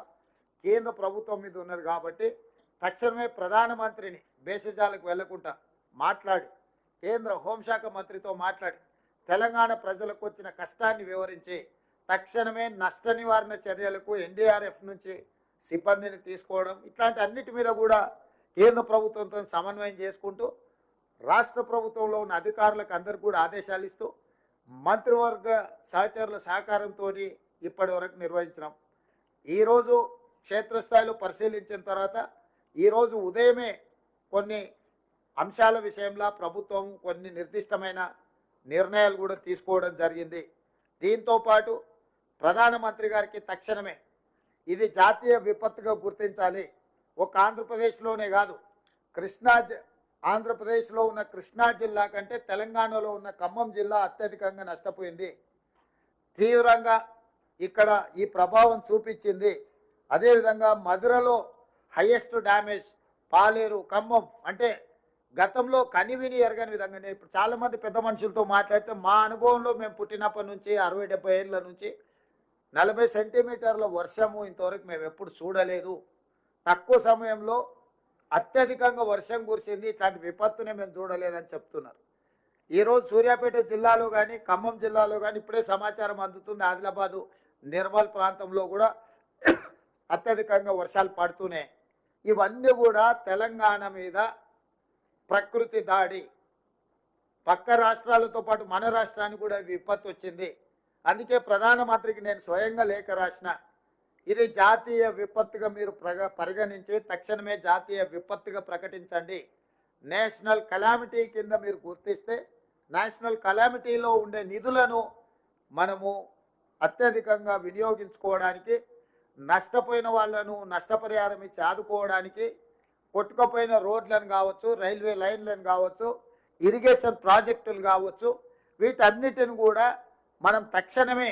కేంద్ర ప్రభుత్వం మీద ఉన్నది. కాబట్టి తక్షణమే ప్రధానమంత్రిని బేసిజాలకు వెళ్లకుండా మాట్లాడి, కేంద్ర హోంశాఖ మంత్రితో మాట్లాడి తెలంగాణ ప్రజలకు వచ్చిన కష్టాన్ని వివరించి తక్షణమే నష్ట నివారణ చర్యలకు ఎన్డీఆర్ఎఫ్ నుంచి సిబ్బందిని తీసుకోవడం, ఇట్లాంటి అన్నిటి మీద కూడా కేంద్ర ప్రభుత్వంతో సమన్వయం చేసుకుంటూ రాష్ట్ర ప్రభుత్వంలో ఉన్న అధికారులకు అందరికీ కూడా ఆదేశాలు ఇస్తూ మంత్రివర్గ సహచరుల సహకారంతో ఇప్పటి వరకు నిర్వహించినాం. ఈరోజు క్షేత్రస్థాయిలో పరిశీలించిన తర్వాత ఈరోజు ఉదయమే కొన్ని అంశాల విషయంలో ప్రభుత్వం కొన్ని నిర్దిష్టమైన నిర్ణయాలు కూడా తీసుకోవడం జరిగింది. దీంతోపాటు ప్రధానమంత్రి గారికి తక్షణమే ఇది జాతీయ విపత్తుగా గుర్తించాలి. ఒక ఆంధ్రప్రదేశ్లోనే కాదు, ఆంధ్రప్రదేశ్లో ఉన్న కృష్ణా జిల్లా కంటే తెలంగాణలో ఉన్న ఖమ్మం జిల్లా అత్యధికంగా నష్టపోయింది. తీవ్రంగా ఇక్కడ ఈ ప్రభావం చూపించింది. అదేవిధంగా మధురలో హైయెస్ట్ డ్యామేజ్, పాలేరు, ఖమ్మం అంటే గతంలో కనివిని ఎరగని విధంగా. నేను ఇప్పుడు చాలామంది పెద్ద మనుషులతో మాట్లాడితే మా అనుభవంలో మేము పుట్టినప్పటి నుంచి 60-70 ఏళ్ళ నుంచి 40 సెంటీమీటర్ల వర్షము ఇంతవరకు మేము ఎప్పుడు చూడలేదు. తక్కువ సమయంలో అత్యధికంగా వర్షం కురిసింది. ఇట్లాంటి విపత్తునే మేము చూడలేదని చెప్తున్నారు. ఈరోజు సూర్యాపేట జిల్లాలో కానీ, ఖమ్మం జిల్లాలో కానీ ఇప్పుడే సమాచారం అందుతుంది. ఆదిలాబాదు, నిర్మల్ ప్రాంతంలో కూడా అత్యధికంగా వర్షాలు పడుతూనే, ఇవన్నీ కూడా తెలంగాణ మీద ప్రకృతి దాడి. పక్క రాష్ట్రాలతో పాటు మన రాష్ట్రానికి కూడా విపత్తు వచ్చింది. అందుకే ప్రధానమంత్రికి నేను స్వయంగా లేఖ రాసిన, ఇది జాతీయ విపత్తుగా మీరు పరిగణించి తక్షణమే జాతీయ విపత్తుగా ప్రకటించండి. నేషనల్ కలామిటీ కింద మీరు గుర్తిస్తే నేషనల్ కలామిటీలో ఉండే నిధులను మనము అత్యధికంగా వినియోగించుకోవడానికి, నష్టపోయిన వాళ్ళను నష్టపరిహారం ఇచ్చి ఆదుకోవడానికి, కొట్టుకుపోయిన రోడ్లను కావచ్చు, రైల్వే లైన్లను కావచ్చు, ఇరిగేషన్ ప్రాజెక్టులు కావచ్చు, వీటన్నిటిని కూడా మనం తక్షణమే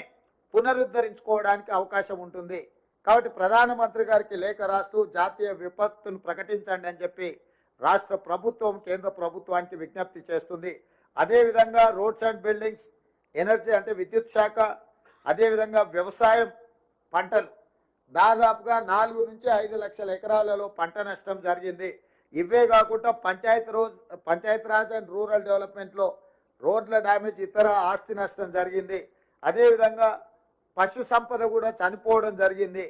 పునరుద్ధరించుకోవడానికి అవకాశం ఉంటుంది. కాబట్టి ప్రధానమంత్రి గారికి లేఖ రాస్తూ జాతీయ విపత్తును ప్రకటించండి అని చెప్పి రాష్ట్ర ప్రభుత్వం కేంద్ర ప్రభుత్వానికి విజ్ఞప్తి చేస్తుంది. అదేవిధంగా రోడ్స్ అండ్ బిల్డింగ్స్, ఎనర్జీ అంటే విద్యుత్ శాఖ, అదేవిధంగా వ్యవసాయం, పంటలు దాదాపుగా 4 నుంచి 5 లక్షల ఎకరాలలో పంట నష్టం జరిగింది. ఇవే కాకుండా పంచాయతీరాజ్ అండ్ రూరల్ డెవలప్మెంట్లో రోడ్ల డ్యామేజ్, ఇతర ఆస్తి నష్టం జరిగింది. అదేవిధంగా పశు సంపద కూడా చనిపోవడం జరిగింది.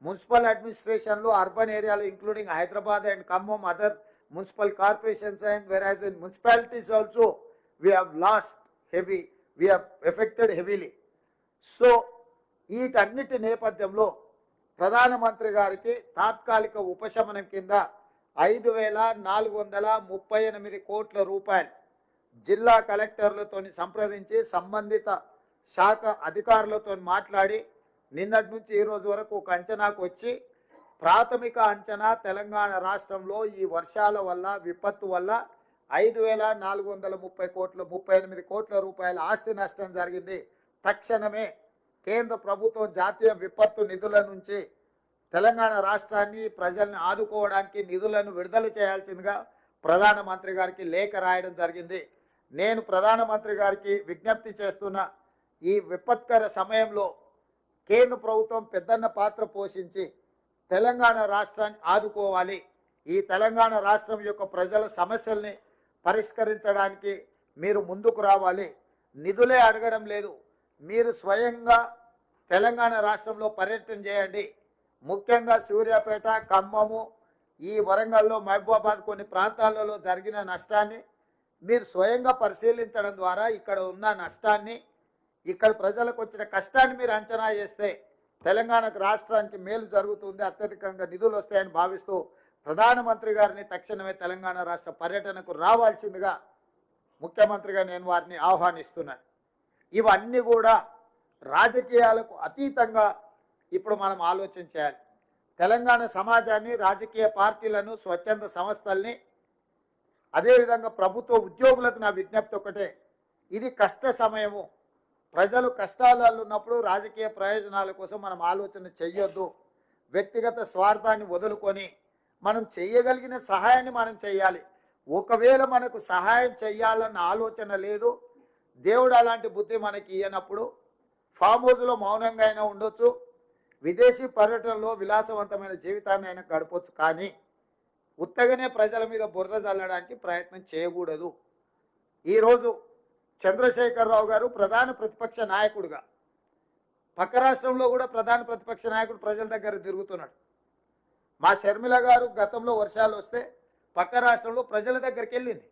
మున్సిపల్ అడ్మినిస్ట్రేషన్లో అర్బన్ ఏరియాలో including Hyderabad and Khammam, other municipal corporations and whereas in municipalities also we have affected heavily. So వీటన్నిటి నేపథ్యంలో ప్రధానమంత్రి గారికి తాత్కాలిక ఉపశమనం కింద 5,438 కోట్ల రూపాయలు జిల్లా కలెక్టర్లతో సంప్రదించి సంబంధిత శాఖ అధికారులతో మాట్లాడి నిన్నటి నుంచి ఈ రోజు వరకు ఒక అంచనాకు వచ్చి, ప్రాథమిక అంచనా తెలంగాణ రాష్ట్రంలో ఈ వర్షాల వల్ల, విపత్తు వల్ల 5,438 కోట్ల రూపాయల ఆస్తి నష్టం జరిగింది. తక్షణమే కేంద్ర ప్రభుత్వం జాతీయ విపత్తు నిధుల నుంచి తెలంగాణ రాష్ట్రాన్ని ప్రజల్ని ఆదుకోవడానికి నిధులను విడుదల చేయాల్సిందిగా ప్రధానమంత్రి గారికి లేఖ రాయడం జరిగింది. నేను ప్రధానమంత్రి గారికి విజ్ఞప్తి చేస్తున్న ఈ విపత్కర సమయంలో కేంద్ర ప్రభుత్వం పెద్దన్న పాత్ర పోషించి తెలంగాణ రాష్ట్రాన్ని ఆదుకోవాలి. ఈ తెలంగాణ రాష్ట్రం యొక్క ప్రజల సమస్యల్ని పరిష్కరించడానికి మీరు ముందుకు రావాలి. నిధులే అడగడం లేదు, మీరు స్వయంగా తెలంగాణ రాష్ట్రంలో పర్యటన చేయండి. ముఖ్యంగా సూర్యాపేట, ఖమ్మము, ఈ వరంగల్లో, మహబూబాబాద్ కొన్ని ప్రాంతాలలో జరిగిన నష్టాన్ని మీరు స్వయంగా పరిశీలించడం ద్వారా ఇక్కడ ఉన్న నష్టాన్ని, ఇక్కడ ప్రజలకు వచ్చిన కష్టాన్ని మీరు అంచనా చేస్తే తెలంగాణకు రాష్ట్రానికి మేలు జరుగుతుంది, అత్యధికంగా నిధులు వస్తాయని భావిస్తూ ప్రధానమంత్రి గారిని తక్షణమే తెలంగాణ రాష్ట్ర పర్యటనకు రావాల్సిందిగా ముఖ్యమంత్రిగా నేను వారిని ఆహ్వానిస్తున్నాను. ఇవన్నీ కూడా రాజకీయాలకు అతీతంగా ఇప్పుడు మనం ఆలోచన చేయాలి. తెలంగాణ సమాజాన్ని, రాజకీయ పార్టీలను, స్వచ్ఛంద సంస్థల్ని, అదేవిధంగా ప్రభుత్వ ఉద్యోగులకు నా విజ్ఞప్తి ఒకటే, ఇది కష్ట సమయము. ప్రజలు కష్టాలలో ఉన్నప్పుడు రాజకీయ ప్రయోజనాల కోసం మనం ఆలోచన చెయ్యొద్దు. వ్యక్తిగత స్వార్థాన్ని వదులుకొని మనం చేయగలిగిన సహాయాన్ని మనం చేయాలి. ఒకవేళ మనకు సహాయం చేయాలన్న ఆలోచన లేదు, దేవుడు అలాంటి బుద్ధి మనకి ఇయ్యనప్పుడు ఫామ్ హౌస్లో మౌనంగా అయినా ఉండొచ్చు, విదేశీ పర్యటనలో విలాసవంతమైన జీవితాన్ని అయినా గడపవచ్చు, కానీ ఉత్తగానే ప్రజల మీద బురద చల్లడానికి ప్రయత్నం చేయకూడదు. ఈరోజు చంద్రశేఖరరావు గారు ప్రధాన ప్రతిపక్ష నాయకుడుగా, పక్క రాష్ట్రంలో కూడా ప్రధాన ప్రతిపక్ష నాయకుడు ప్రజల దగ్గర తిరుగుతున్నాడు. మా షర్మిల గారు గతంలో వర్షాలు వస్తే పక్క రాష్ట్రంలో ప్రజల దగ్గరికి వెళ్ళింది.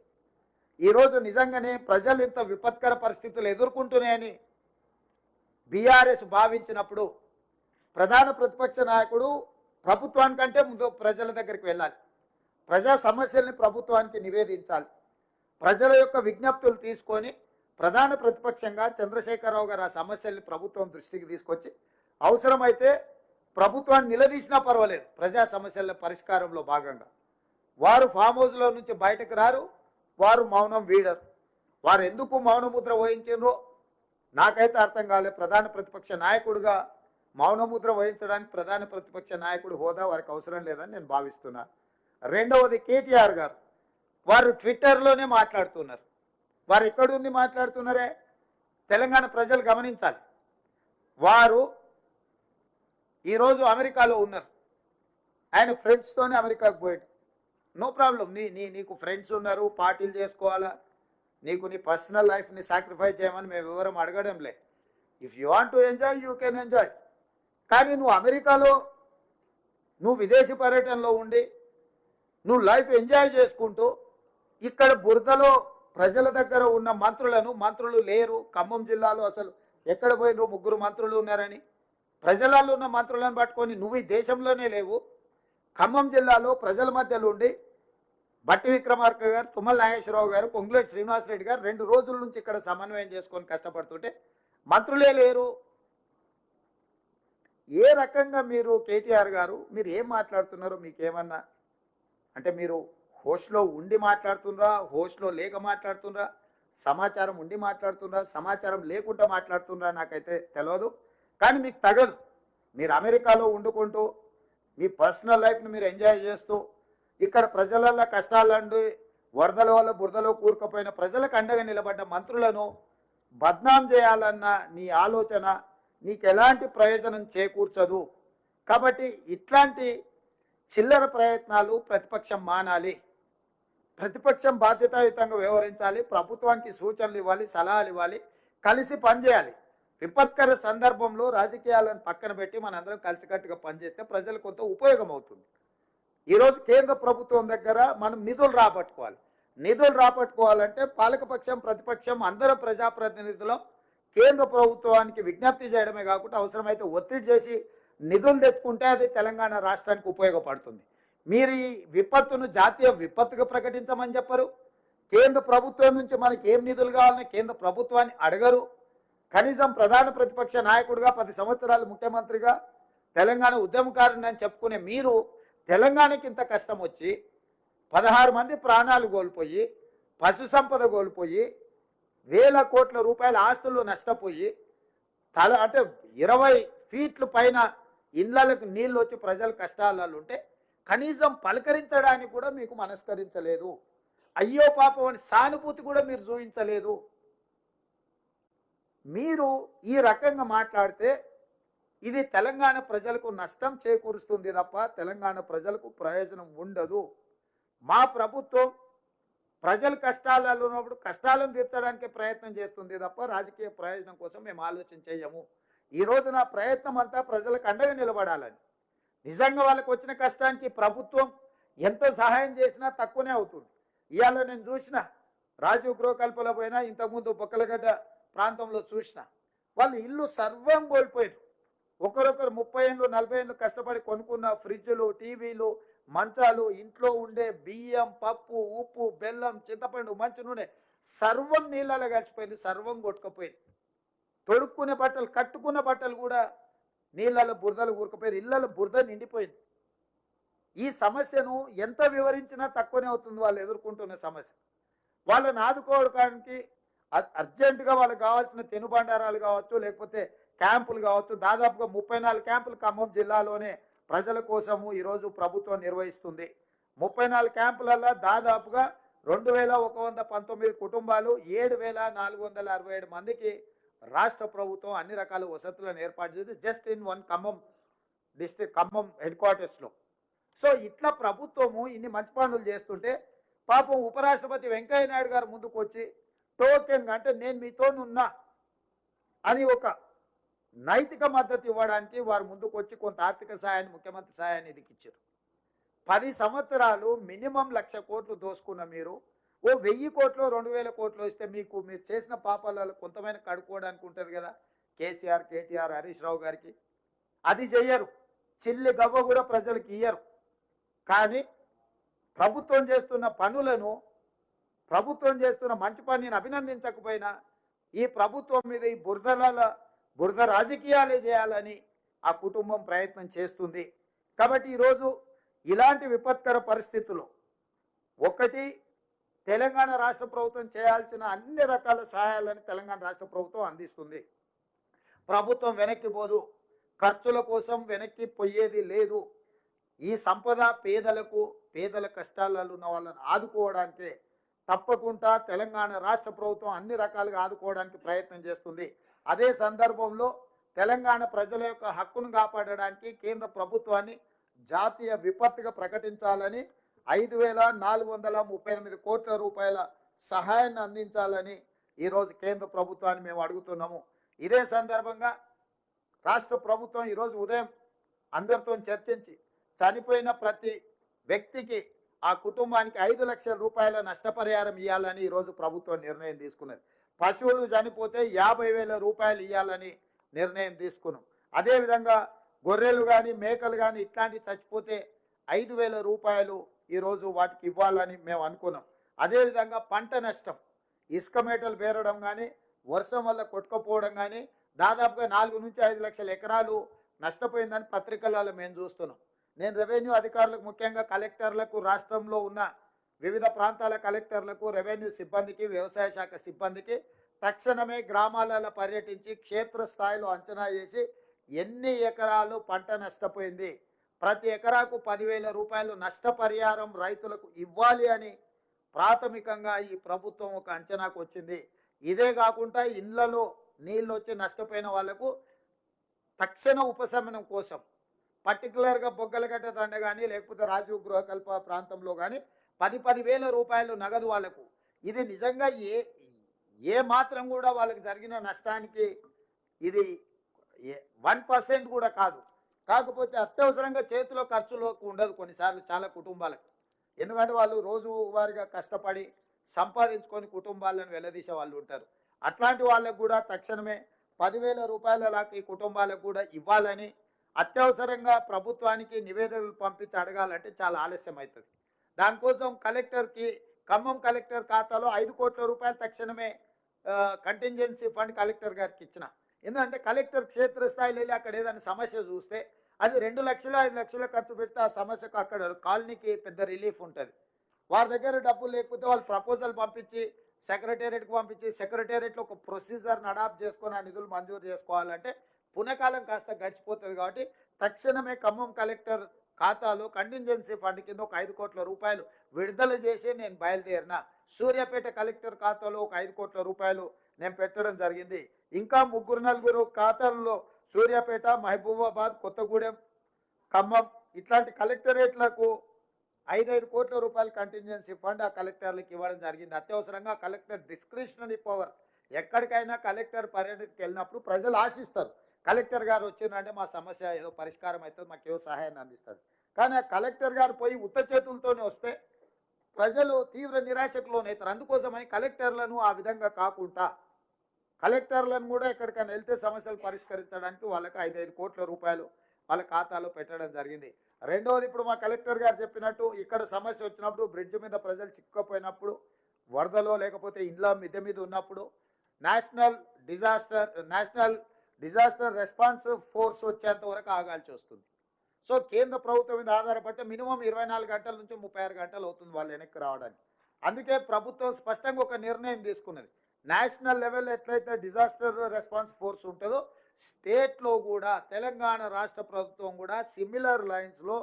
ఈరోజు నిజంగానే ప్రజలు ఇంత విపత్కర పరిస్థితులు ఎదుర్కొంటున్నాయని బీఆర్ఎస్ భావించినప్పుడు ప్రధాన ప్రతిపక్ష నాయకుడు ప్రభుత్వానికంటే ముందు ప్రజల దగ్గరికి వెళ్ళాలి, ప్రజా సమస్యల్ని ప్రభుత్వానికి నివేదించాలి, ప్రజల యొక్క విజ్ఞప్తులు తీసుకొని ప్రధాన ప్రతిపక్షంగా చంద్రశేఖరరావు గారు ఆ సమస్యల్ని ప్రభుత్వం దృష్టికి తీసుకొచ్చి అవసరమైతే ప్రభుత్వాన్ని నిలదీసినా పర్వాలేదు. ప్రజా సమస్యల పరిష్కారంలో భాగంగా వారు ఫామ్ హౌస్లో నుంచి బయటకు రారు, వారు మౌనం వీడరు. వారు ఎందుకు మౌనముద్ర వహించారో నాకైతే అర్థం కాలేదు. ప్రధాన ప్రతిపక్ష నాయకుడిగా మౌనముద్ర వహించడానికి ప్రధాన ప్రతిపక్ష నాయకుడు హోదా వారికి అవసరం లేదని నేను భావిస్తున్నా. రెండవది కేటీఆర్ గారు, వారు ట్విట్టర్లోనే మాట్లాడుతున్నారు. వారు ఎక్కడుండి మాట్లాడుతున్నారే తెలంగాణ ప్రజలు గమనించాలి. వారు ఈరోజు అమెరికాలో ఉన్నారు, ఆయన ఫ్రెండ్స్తోనే అమెరికాకు పోయాడు. నో ప్రాబ్లం, నీకు ఫ్రెండ్స్ ఉన్నారు, పార్టీలు చేసుకోవాలా, నీకు నీ పర్సనల్ లైఫ్ని సాక్రిఫైస్ చేయమని మేము వివరం అడగడం లే. If you want to enjoy you can enjoy. కానీ నువ్వు అమెరికాలో నువ్వు విదేశీ పర్యటనలో ఉండి నువ్వు లైఫ్ ఎంజాయ్ చేసుకుంటూ ఇక్కడ బురదలో ప్రజల దగ్గర ఉన్న మంత్రులు లేరు. ఖమ్మం జిల్లాలో అసలు ఎక్కడ పోయినరు, 3 మంత్రులు ఉన్నారని ప్రజలలో ఉన్న మంత్రులను పట్టుకొని నువ్వు ఈ దేశంలోనే లేవు. ఖమ్మం జిల్లాలో ప్రజల మధ్యలో ఉండి బట్టి విక్రమార్క గారు, తుమ్మల నాగేశ్వరరావు గారు, పొంగులేటి శ్రీనివాసరెడ్డి గారు 2 రోజుల నుంచి ఇక్కడ సమన్వయం చేసుకొని కష్టపడుతుంటే మంత్రులే లేరు. ఏ రకంగా మీరు కేటీఆర్ గారు మీరు ఏం మాట్లాడుతున్నారో మీకేమన్నా అంటే మీరు హోస్ట్లో ఉండి మాట్లాడుతున్నారా, హోస్ట్లో లేక మాట్లాడుతున్నారా, సమాచారం ఉండి మాట్లాడుతున్నారా, సమాచారం లేకుండా మాట్లాడుతున్నారా నాకైతే తెలియదు. కానీ మీకు తగదు. మీరు అమెరికాలో వండుకుంటూ మీ పర్సనల్ లైఫ్ని మీరు ఎంజాయ్ చేస్తూ ఇక్కడ ప్రజల కష్టాలండి వరదల వల్ల బురదలో కూరుకుపోయిన ప్రజలకు అండగా నిలబడ్డ మంత్రులను బద్నాం చేయాలన్న నీ ఆలోచన నీకు ఎలాంటి ప్రయోజనం చేకూర్చదు. కాబట్టి ఇట్లాంటి చిల్లర ప్రయత్నాలు ప్రతిపక్షం మానాలి. ప్రతిపక్షం బాధ్యతాయుతంగా వ్యవహరించాలి, ప్రభుత్వానికి సూచనలు ఇవ్వాలి, సలహాలు ఇవ్వాలి, కలిసి పనిచేయాలి. విపత్కర సందర్భంలో రాజకీయాలను పక్కన పెట్టి మనందరం కలిసికట్టుగా పనిచేస్తే ప్రజలకు కొంత ఉపయోగం అవుతుంది. ఈరోజు కేంద్ర ప్రభుత్వం దగ్గర మనం నిధులు రాబట్టుకోవాలి. నిధులు రాబట్టుకోవాలంటే పాలకపక్షం, ప్రతిపక్షం అందరం ప్రజాప్రతినిధులం కేంద్ర ప్రభుత్వానికి విజ్ఞప్తి చేయడమే కాకుండా అవసరమైతే ఒత్తిడి చేసి నిధులు తెచ్చుకుంటే అది తెలంగాణ రాష్ట్రానికి ఉపయోగపడుతుంది. మీరు ఈ విపత్తును జాతీయ విపత్తుగా ప్రకటించమని చెప్పరు. కేంద్ర ప్రభుత్వం నుంచి మనకి ఏం నిధులు కావాలని కేంద్ర ప్రభుత్వాన్ని అడగరు. కనీసం ప్రధాన ప్రతిపక్ష నాయకుడిగా 10 సంవత్సరాలు ముఖ్యమంత్రిగా తెలంగాణ ఉద్యమకారుని అని చెప్పుకునే మీరు తెలంగాణకి ఇంత కష్టం వచ్చి 16 మంది ప్రాణాలు కోల్పోయి, పశు సంపద కోల్పోయి, వేల కోట్ల రూపాయల ఆస్తులు నష్టపోయి అంటే 20 ఫీట్ల పైన ఇళ్లకు నీళ్ళు వచ్చి ప్రజలు కష్టాలలో ఉంటే కనీసం పలకరించడానికి కూడా మీకు మనస్కరించలేదు. అయ్యో పాపం అని సానుభూతి కూడా మీరు చూపించలేదు. మీరు ఈ రకంగా మాట్లాడితే ఇది తెలంగాణ ప్రజలకు నష్టం చేకూరుస్తుంది తప్ప తెలంగాణ ప్రజలకు ప్రయోజనం ఉండదు. మా ప్రభుత్వం ప్రజలు కష్టాలలో ఉన్నప్పుడు కష్టాలను తీర్చడానికి ప్రయత్నం చేస్తుంది తప్ప రాజకీయ ప్రయోజనం కోసం మేము ఆలోచన చేయము. ఈరోజు నా ప్రయత్నం అంతా ప్రజలకు అండగా నిలబడాలని. నిజంగా వాళ్ళకు వచ్చిన కష్టానికి ప్రభుత్వం ఎంత సహాయం చేసినా తక్కువనే అవుతుంది. ఇవాళ నేను చూసిన రాజీవ్ గృహకల్పలో పోయినా, ఇంతకుముందు బొక్కలగడ్డ ప్రాంతంలో చూసిన వాళ్ళు ఇల్లు సర్వం కోల్పోయారు. ఒకరొకరు 30 ఏళ్ళు 40 ఏళ్ళు కష్టపడి కొనుక్కున్న ఫ్రిడ్జ్లు, టీవీలు, మంచాలు, ఇంట్లో ఉండే బియ్యం, పప్పు, ఉప్పు, బెల్లం, చింతపండు, మంచి నూనె సర్వం నీళ్ళలో గడిచిపోయింది, సర్వం కొట్టుకుపోయింది. తొడుక్కునే బట్టలు, కట్టుకున్న బట్టలు కూడా నీళ్ళలో బురదలు ఊరుకుపోయారు, ఇళ్ళలో బురద నిండిపోయింది. ఈ సమస్యను ఎంత వివరించినా తక్కువనే అవుతుంది వాళ్ళు ఎదుర్కొంటున్న సమస్య. వాళ్ళని ఆదుకోవడానికి అర్జెంటుగా వాళ్ళకి కావాల్సిన తినుబండారాలు కావచ్చు, లేకపోతే క్యాంపులు కావచ్చు. దాదాపుగా 34 క్యాంపులు ఖమ్మం జిల్లాలోనే ప్రజల కోసము ఈరోజు ప్రభుత్వం నిర్వహిస్తుంది. 34 క్యాంపులలో దాదాపుగా 2119 కుటుంబాలు 7467 మందికి రాష్ట్ర ప్రభుత్వం అన్ని రకాల వసతులను ఏర్పాటు చేసి just in one Khammam district, Khammam head క్వార్టర్స్లో. సో ఇట్లా ప్రభుత్వము ఇన్ని మంచి పనులు చేస్తుంటే పాపం ఉపరాష్ట్రపతి వెంకయ్య నాయుడు గారు ముందుకు వచ్చి టోకెన్ అంటే నేను మీతోనున్నా అని ఒక నైతిక మద్దతు ఇవ్వడానికి వారు ముందుకు వచ్చి కొంత ఆర్థిక సహాయాన్ని, ముఖ్యమంత్రి సహాయాన్ని ఇచ్చారు. 10 సంవత్సరాలు మినిమం 1,00,000 కోట్లు దోసుకున్న మీరు ఓ 1000 కోట్లు 2000 కోట్లు ఇస్తే మీకు మీరు చేసిన పాపాలలో కొంతమైన కడుక్కోవడానికి ఉంటుంది కదా. కేసీఆర్, కేటీఆర్, హరీష్ రావు గారికి అది చెయ్యరు. చిల్లి గవ్వ కూడా ప్రజలకు ఇయ్యరు. కానీ ప్రభుత్వం చేస్తున్న పనులను, ప్రభుత్వం చేస్తున్న మంచి పనిని అభినందించకపోయినా ఈ ప్రభుత్వం మీద ఈ బురద రాజకీయాలే చేయాలని ఆ కుటుంబం ప్రయత్నం చేస్తుంది. కాబట్టి ఈరోజు ఇలాంటి విపత్కర పరిస్థితుల్లో ఒకటి, తెలంగాణ రాష్ట్ర ప్రభుత్వం చేయాల్సిన అన్ని రకాల సహాయాలను తెలంగాణ రాష్ట్ర ప్రభుత్వం అందిస్తుంది. ప్రభుత్వం వెనక్కి పోదు, ఖర్చుల కోసం వెనక్కి పోయేది లేదు. ఈ సంపద పేదల కష్టాలలో ఉన్న వాళ్ళని ఆదుకోవడానికే తప్పకుండా తెలంగాణ రాష్ట్ర ప్రభుత్వం అన్ని రకాలుగా ఆదుకోవడానికి ప్రయత్నం చేస్తుంది. అదే సందర్భంలో తెలంగాణ ప్రజల యొక్క హక్కును కాపాడడానికి కేంద్ర ప్రభుత్వాన్ని జాతీయ విపత్తుగా ప్రకటించాలని 5,438 కోట్ల రూపాయల సహాయాన్ని అందించాలని ఈరోజు కేంద్ర ప్రభుత్వాన్ని మేము అడుగుతున్నాము. ఇదే సందర్భంగా రాష్ట్ర ప్రభుత్వం ఈరోజు ఉదయం అందరితో చర్చించి చనిపోయిన ప్రతి వ్యక్తికి ఆ కుటుంబానికి 5 లక్షల రూపాయల నష్టపరిహారం ఇవ్వాలని ఈరోజు ప్రభుత్వం నిర్ణయం తీసుకున్నది. పశువులు చనిపోతే 50,000 రూపాయలు ఇవ్వాలని నిర్ణయం తీసుకున్నాం. అదేవిధంగా గొర్రెలు కానీ మేకలు కానీ ఇట్లాంటివి చచ్చిపోతే 5,000 రూపాయలు ఈరోజు వాటికి ఇవ్వాలని మేము అనుకున్నాం. అదేవిధంగా పంట నష్టం, ఇసుక మేటలు పేరడం కానీ, వర్షం వల్ల కొట్టుకుపోవడం కానీ దాదాపుగా 4 నుంచి 5 లక్షల ఎకరాలు నష్టపోయిందని పత్రికలలో మేము చూస్తున్నాం. నేను రెవెన్యూ అధికారులకు, ముఖ్యంగా కలెక్టర్లకు, రాష్ట్రంలో ఉన్న వివిధ ప్రాంతాల కలెక్టర్లకు, రెవెన్యూ సిబ్బందికి, వ్యవసాయ శాఖ సిబ్బందికి తక్షణమే గ్రామాలలో పర్యటించి క్షేత్రస్థాయిలో అంచనా చేసి ఎన్ని ఎకరాలు పంట నష్టపోయింది, ప్రతి ఎకరాకు 10,000 రూపాయలు నష్టపరిహారం రైతులకు ఇవ్వాలి అని ప్రాథమికంగా ఈ ప్రభుత్వం ఒక అంచనాకు వచ్చింది. ఇదే కాకుండా ఇళ్లలో నీళ్ళు వచ్చి నష్టపోయిన వాళ్లకు తక్షణ ఉపశమనం కోసం పర్టికులర్గా బొగ్గలగడ్డ దండ కానీ, లేకపోతే రాజీవ్ గృహకల్ప ప్రాంతంలో కానీ 10,000 రూపాయలు నగదు వాళ్లకు. ఇది నిజంగా ఏ మాత్రం కూడా వాళ్ళకి జరిగిన నష్టానికి ఇది 1% కూడా కాదు. కాకపోతే అత్యవసరంగా చేతిలో ఖర్చులోకి ఉండదు కొన్నిసార్లు చాలా కుటుంబాలకు. ఎందుకంటే వాళ్ళు రోజువారీగా కష్టపడి సంపాదించుకొని కుటుంబాలను వెల్లదీసే వాళ్ళు ఉంటారు. అట్లాంటి వాళ్ళకు కూడా తక్షణమే 10,000 రూపాయల లాగా ఈ కుటుంబాలకు కూడా ఇవ్వాలని అత్యవసరంగా ప్రభుత్వానికి నివేదికలు పంపించి అడగాలంటే చాలా ఆలస్యం అవుతుంది. దానికోసం కలెక్టర్కి, ఖమ్మం కలెక్టర్ ఖాతాలో 5 కోట్ల రూపాయలు తక్షణమే కంటింజెన్సీ ఫండ్ కలెక్టర్ గారికి ఇచ్చిన. ఎందుకంటే కలెక్టర్ క్షేత్రస్థాయిలో వెళ్ళి అక్కడ ఏదైనా సమస్య చూస్తే అది 2 లక్షలు 5 లక్షలు ఖర్చు పెడితే ఆ సమస్యకు అక్కడ కాలనీకి పెద్ద రిలీఫ్ ఉంటుంది. వారి దగ్గర డబ్బులు లేకపోతే వాళ్ళు ప్రపోజల్ పంపించి సెక్రటేరియట్కి పంపించి సెక్రటేరియట్లో ఒక ప్రొసీజర్ని అడాప్ట్ చేసుకొని ఆ నిధులు మంజూరు చేసుకోవాలంటే పునకాలం కాస్త గడిచిపోతుంది. కాబట్టి తక్షణమే ఖమ్మం కలెక్టర్ ఖాతాలో కంటింజెన్సీ ఫండ్ కింద ఒక 5 కోట్ల రూపాయలు విడుదల చేసి నేను బయలుదేరిన. సూర్యాపేట కలెక్టర్ ఖాతాలో ఒక 5 కోట్ల రూపాయలు నేను పెట్టడం జరిగింది. ఇంకా 3-4 ఖాతాల్లో సూర్యాపేట, మహబూబాబాద్, కొత్తగూడెం, ఖమ్మం ఇట్లాంటి కలెక్టరేట్లకు 5 కోట్ల రూపాయలు కంటింజెన్సీ ఫండ్ ఆ కలెక్టర్లకు ఇవ్వడం జరిగింది. అత్యవసరంగా కలెక్టర్ డిస్క్రిషనరీ పవర్. ఎక్కడికైనా కలెక్టర్ పర్యటనకి వెళ్ళినప్పుడు ప్రజలు ఆశిస్తారు, కలెక్టర్ గారు వచ్చిందంటే మా సమస్య ఏదో పరిష్కారం అవుతుంది, మాకు ఏదో సహాయాన్ని అందిస్తారు. కానీ ఆ కలెక్టర్ గారు పోయి ఉత్త చేతులతోనే వస్తే ప్రజలు తీవ్ర నిరాశకు లోనవుతారు. అందుకోసమని కలెక్టర్లను ఆ విధంగా కాకుండా కలెక్టర్లను కూడా ఎక్కడికైనా వెళ్తే సమస్యలు పరిష్కరించడానికి వాళ్ళకి 5 కోట్ల రూపాయలు వాళ్ళ ఖాతాలో పెట్టడం జరిగింది. రెండవది, ఇప్పుడు మా కలెక్టర్ గారు చెప్పినట్టు ఇక్కడ సమస్య వచ్చినప్పుడు, బ్రిడ్జ్ మీద ప్రజలు చిక్కుపోయినప్పుడు, వరదలో లేకపోతే ఇండ్ల మిద్దె మీద ఉన్నప్పుడు నేషనల్ డిజాస్టర్ రెస్పాన్స్ ఫోర్స్ వచ్చేంత వరకు ఆగాల్సి వస్తుంది. సో కేంద్ర ప్రభుత్వం మీద ఆధారపడితే మినిమం 24 గంటల నుంచి 36 గంటలు అవుతుంది వాళ్ళు వెనక్కి రావడానికి. అందుకే ప్రభుత్వం స్పష్టంగా ఒక నిర్ణయం తీసుకున్నది. నేషనల్ లెవెల్ ఎట్లయితే డిజాస్టర్ రెస్పాన్స్ ఫోర్స్ ఉంటుందో స్టేట్లో కూడా తెలంగాణ రాష్ట్ర ప్రభుత్వం కూడా సిమిలర్ లైన్స్లో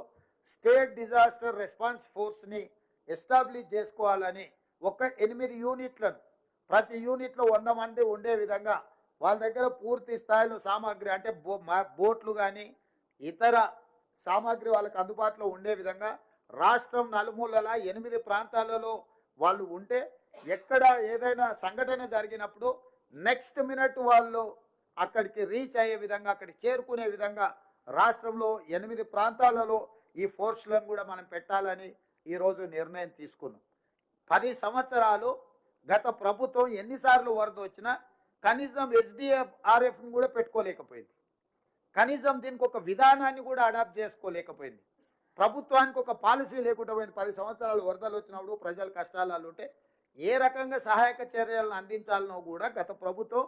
స్టేట్ డిజాస్టర్ రెస్పాన్స్ ఫోర్స్ని ఎస్టాబ్లిష్ చేసుకోవాలని ఒక 8 యూనిట్లను, ప్రతి యూనిట్లో 100 మంది ఉండే విధంగా వాళ్ళ దగ్గర పూర్తి స్థాయిలో సామాగ్రి అంటే బోట్లు కానీ ఇతర సామాగ్రి వాళ్ళకి అందుబాటులో ఉండే విధంగా రాష్ట్రం నలుమూలల 8 ప్రాంతాలలో వాళ్ళు ఉంటే ఎక్కడ ఏదైనా సంఘటన జరిగినప్పుడు నెక్స్ట్ మినిట్ వాళ్ళు అక్కడికి రీచ్ అయ్యే విధంగా, అక్కడికి చేరుకునే విధంగా రాష్ట్రంలో 8 ప్రాంతాలలో ఈ ఫోర్స్లను కూడా మనం పెట్టాలని ఈరోజు నిర్ణయం తీసుకున్నాం. 10 సంవత్సరాలు గత ప్రభుత్వం ఎన్నిసార్లు వరద వచ్చినా కనీసం SDRFని కూడా పెట్టుకోలేకపోయింది. కనీసం దీనికి ఒక విధానాన్ని కూడా అడాప్ట్ చేసుకోలేకపోయింది. ప్రభుత్వానికి ఒక పాలసీ లేకుండా పోయింది. 10 సంవత్సరాలు వరదలు వచ్చినప్పుడు ప్రజలు కష్టాలు ఉంటే ఏ రకంగా సహాయక చర్యలను అందించాలనో కూడా గత ప్రభుత్వం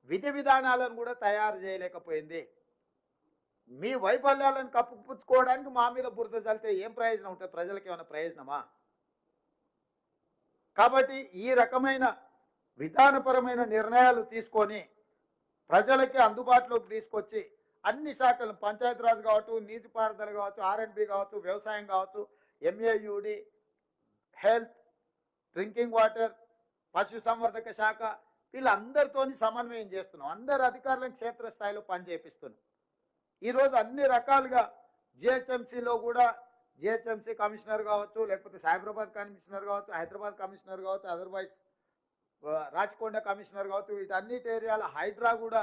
విధి విధానాలను కూడా తయారు చేయలేకపోయింది. మీ వైఫల్యాలను కప్పుపుచ్చుకోవడానికి మా మీద బురద చల్లితే ఏం ప్రయోజనం ఉంటుంది? ప్రజలకు ఏమైనా ప్రయోజనమా? కాబట్టి ఈ రకమైన విధానపరమైన నిర్ణయాలు తీసుకొని ప్రజలకి అందుబాటులోకి తీసుకొచ్చి అన్ని శాఖలు, పంచాయతీరాజ్ కావచ్చు, నీటిపారుదల కావచ్చు, R&B కావచ్చు, వ్యవసాయం కావచ్చు, MAUD, హెల్త్, డ్రింకింగ్ వాటర్, పశు సంవర్ధక శాఖ, వీళ్ళందరితో సమన్వయం చేస్తున్నాం. అందరు అధికారులను క్షేత్రస్థాయిలో పనిచేపిస్తున్నాం. ఈరోజు అన్ని రకాలుగా GHMCలో కూడా GHMC కమిషనర్ కావచ్చు, లేకపోతే సైబరాబాద్ కమిషనర్ కావచ్చు, హైదరాబాద్ కమిషనర్ కావచ్చు, అదర్వైజ్ రాచకొండ కమిషనర్ కావచ్చు, వీటన్నిటి ఏరియాల హైడ్రా కూడా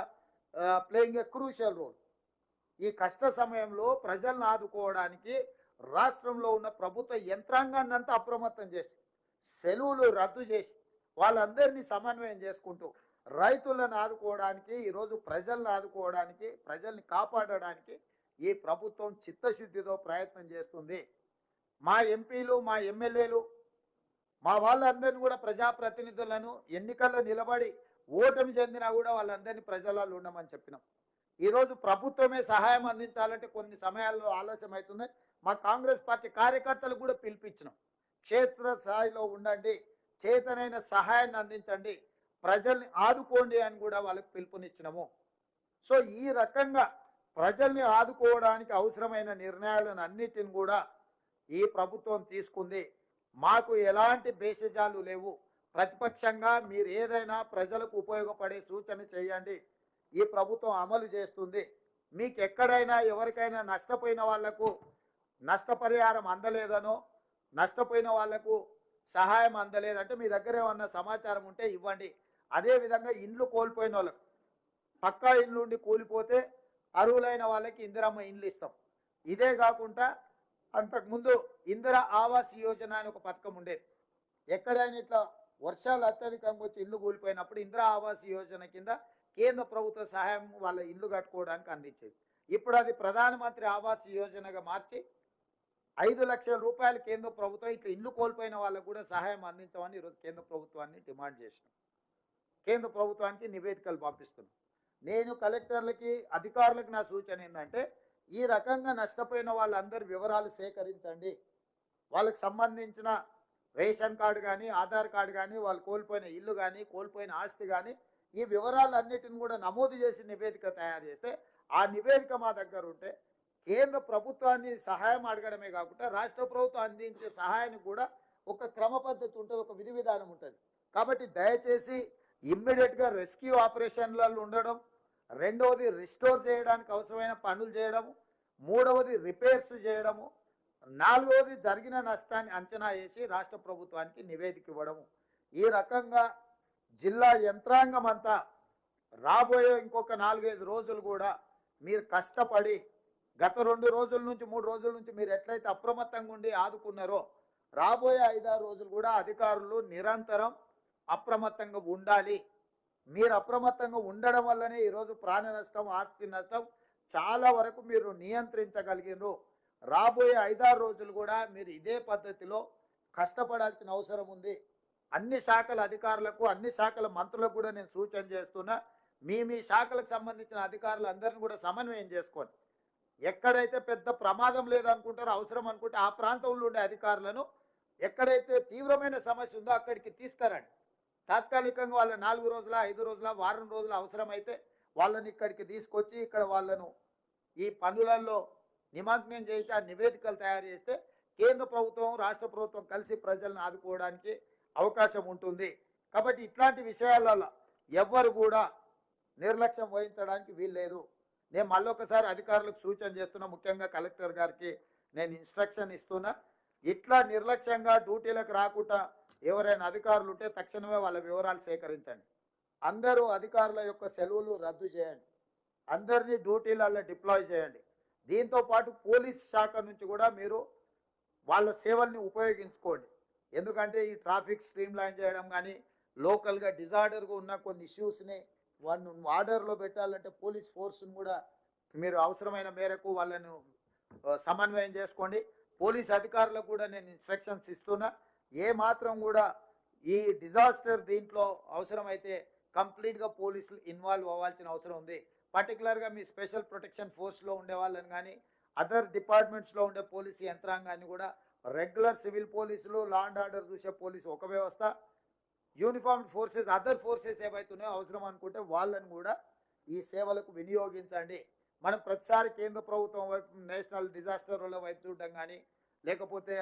ప్లేయింగ్ ఏ క్రూషియల్ రోల్. ఈ కష్ట సమయంలో ప్రజలను ఆదుకోవడానికి రాష్ట్రంలో ఉన్న ప్రభుత్వ యంత్రాంగాన్ని అంతా అప్రమత్తం చేసి, సెలవులు రద్దు చేసి, వాళ్ళందరినీ సమన్వయం చేసుకుంటూ రైతులను ఆదుకోవడానికి, ఈరోజు ప్రజలను ఆదుకోవడానికి, ప్రజల్ని కాపాడడానికి ఈ ప్రభుత్వం చిత్తశుద్ధితో ప్రయత్నం చేస్తుంది. మా ఎంపీలు, మా ఎమ్మెల్యేలు, మా వాళ్ళందరినీ కూడా, ప్రజాప్రతినిధులను ఎన్నికల్లో నిలబడి ఓటమి చెందినా కూడా వాళ్ళందరినీ ప్రజలలో ఉండమని చెప్పినాం. ఈరోజు ప్రభుత్వమే సహాయం అందించాలంటే కొన్ని సమయాల్లో ఆలస్యం అవుతుంది. మా కాంగ్రెస్ పార్టీ కార్యకర్తలు కూడా పిలిపించినాం. క్షేత్రస్థాయిలో ఉండండి, చేతనైన సహాయాన్ని అందించండి, ప్రజల్ని ఆదుకోండి అని కూడా వాళ్ళకి పిలుపునిచ్చినాము. సో ఈ రకంగా ప్రజల్ని ఆదుకోవడానికి అవసరమైన నిర్ణయాలను అన్నిటిని కూడా ఈ ప్రభుత్వం తీసుకుంది. మాకు ఎలాంటి బేసిజాలు లేవు. ప్రతిపక్షంగా మీరు ఏదైనా ప్రజలకు ఉపయోగపడే సూచన చేయండి, ఈ ప్రభుత్వం అమలు చేస్తుంది. మీకు ఎక్కడైనా ఎవరికైనా నష్టపోయిన వాళ్లకు నష్టపరిహారం అందలేదనో, నష్టపోయిన వాళ్లకు సహాయం అందలేదంటే మీ దగ్గర ఏమన్నా సమాచారం ఉంటే ఇవ్వండి. అదేవిధంగా ఇండ్లు కోల్పోయిన వాళ్ళకు, పక్కా ఇండ్లు ఉండి కూలిపోతే అర్హులైన వాళ్ళకి ఇందిరమ్మ ఇండ్లు ఇస్తాం. ఇదే కాకుండా అంతకుముందు ఇందిరా ఆవాస్ యోజన అని ఒక పథకం ఉండేది. ఎక్కడైనా ఇట్లా వర్షాలు అత్యధికంగా వచ్చి ఇల్లు కూలిపోయినప్పుడు ఇందిరా ఆవాస్ యోజన కింద కేంద్ర ప్రభుత్వ సహాయం వాళ్ళ ఇల్లు కట్టుకోవడానికి అందించేది. ఇప్పుడు అది ప్రధానమంత్రి ఆవాస్ యోజనగా మార్చి 5 లక్షల రూపాయలు కేంద్ర ప్రభుత్వం ఇట్లా ఇల్లు కోల్పోయిన వాళ్ళకు కూడా సహాయం అందించమని ఈరోజు కేంద్ర ప్రభుత్వాన్ని డిమాండ్ చేసినాం. కేంద్ర ప్రభుత్వానికి నివేదికలు పంపిస్తున్నాం. నేను కలెక్టర్లకి, అధికారులకు నా సూచన ఏంటంటే, ఈ రకంగా నష్టపోయిన వాళ్ళందరి వివరాలు సేకరించండి, వాళ్ళకి సంబంధించిన రేషన్ కార్డు కానీ ఆధార్ కార్డు కానీ వాళ్ళు కోల్పోయిన ఇల్లు కానీ కోల్పోయిన ఆస్తి కానీ ఈ వివరాలన్నిటిని కూడా నమోదు చేసి నివేదిక తయారు చేస్తే ఆ నివేదిక మా దగ్గర ఉంటే కేంద్ర ప్రభుత్వాన్ని సహాయం అడగడమే కాకుండా రాష్ట్ర ప్రభుత్వం అందించే సహాయానికి కూడా ఒక క్రమ పద్ధతి ఉంటుంది, ఒక విధి విధానం ఉంటుంది. కాబట్టి దయచేసి ఇమ్మీడియట్గా రెస్క్యూ ఆపరేషన్లలో ఉండడం, రెండవది రిస్టోర్ చేయడానికి అవసరమైన పనులు చేయడము, మూడవది రిపేర్స్ చేయడము, నాలుగవది జరిగిన నష్టాన్ని అంచనా వేసి రాష్ట్ర ప్రభుత్వానికి నివేదిక ఇవ్వడము. ఈ రకంగా జిల్లా యంత్రాంగం అంతా రాబోయే ఇంకొక 4-5 రోజులు కూడా మీరు కష్టపడి గత 2 రోజుల నుంచి 3 రోజుల నుంచి మీరు ఎట్లయితే అప్రమత్తంగా ఉండి ఆదుకున్నారో రాబోయే 5-6 రోజులు కూడా అధికారులు నిరంతరం అప్రమత్తంగా ఉండాలి. మీరు అప్రమత్తంగా ఉండడం వల్లనే ఈరోజు ప్రాణ నష్టం, ఆస్తి నష్టం చాలా వరకు మీరు నియంత్రించగలిగినారు. రాబోయే 5-6 రోజులు కూడా మీరు ఇదే పద్ధతిలో కష్టపడాల్సిన అవసరం ఉంది. అన్ని శాఖల అధికారులకు, అన్ని శాఖల మంత్రులకు కూడా నేను సూచన చేస్తున్నా, మీ శాఖలకు సంబంధించిన అధికారులు అందరిని కూడా సమన్వయం చేసుకోండి. ఎక్కడైతే పెద్ద ప్రమాదం లేదనుకుంటారో, అవసరం అనుకుంటే ఆ ప్రాంతంలో ఉండే అధికారులను ఎక్కడైతే తీవ్రమైన సమస్య ఉందో అక్కడికి తీసుకురండి. తాత్కాలికంగా వాళ్ళ 4 రోజుల 5 రోజుల వారం రోజుల అవసరమైతే వాళ్ళని ఇక్కడికి తీసుకొచ్చి ఇక్కడ వాళ్ళను ఈ పనులలో నిమగ్నం చేసి ఆ నివేదికలు తయారు చేస్తే కేంద్ర ప్రభుత్వం రాష్ట్ర ప్రభుత్వం కలిసి ప్రజలను ఆదుకోవడానికి అవకాశం ఉంటుంది. కాబట్టి ఇట్లాంటి విషయాలలో ఎవ్వరు కూడా నిర్లక్ష్యం వహించడానికి వీల్లేదు. నేను మళ్ళొకసారి అధికారులకు సూచన చేస్తున్నా, ముఖ్యంగా కలెక్టర్ గారికి నేను ఇన్స్ట్రక్షన్ ఇస్తున్నా, ఇట్లా నిర్లక్ష్యంగా డ్యూటీలకు రాకుండా ఎవరైనా అధికారులు ఉంటే తక్షణమే వాళ్ళ వివరాలు సేకరించండి. అందరూ అధికారుల యొక్క సెలవులు రద్దు చేయండి. అందరినీ డ్యూటీలలో డిప్లాయ్ చేయండి. దీంతోపాటు పోలీస్ శాఖ నుంచి కూడా మీరు వాళ్ళ సేవల్ని ఉపయోగించుకోండి. ఎందుకంటే ఈ ట్రాఫిక్ స్ట్రీమ్ లైన్ చేయడం కానీ, లోకల్గా డిజార్డర్గా ఉన్న కొన్ని ఇష్యూస్ని వాళ్ళను ఆర్డర్లో పెట్టాలంటే పోలీస్ ఫోర్స్ని కూడా మీరు అవసరమైన మేరకు వాళ్ళను సమన్వయం చేసుకోండి. పోలీస్ అధికారులకు కూడా నేను ఇన్స్ట్రక్షన్స్ ఇస్తున్నా, ఏ మాత్రం కూడా ఈ డిజాస్టర్ దీంట్లో అవసరమైతే కంప్లీట్గా పోలీసులు ఇన్వాల్వ్ అవ్వాల్సిన అవసరం ఉంది. పర్టికులర్గా మీ స్పెషల్ ప్రొటెక్షన్ ఫోర్స్లో ఉండే వాళ్ళని కానీ, అదర్ డిపార్ట్మెంట్స్లో ఉండే పోలీసు యంత్రాంగాన్ని కూడా, రెగ్యులర్ సివిల్ పోలీసులు, లా అండ్ ఆర్డర్ చూసే పోలీసు ఒక వ్యవస్థ, యూనిఫామ్డ్ ఫోర్సెస్ అదర్ ఫోర్సెస్ ఏవైతున్నాయో అవసరం అనుకుంటే వాళ్ళని కూడా ఈ సేవలకు వినియోగించండి. మనం ప్రతిసారి కేంద్ర ప్రభుత్వం వైపు, నేషనల్ డిజాస్టర్ వైపు చూడడం కానీ, లేకపోతే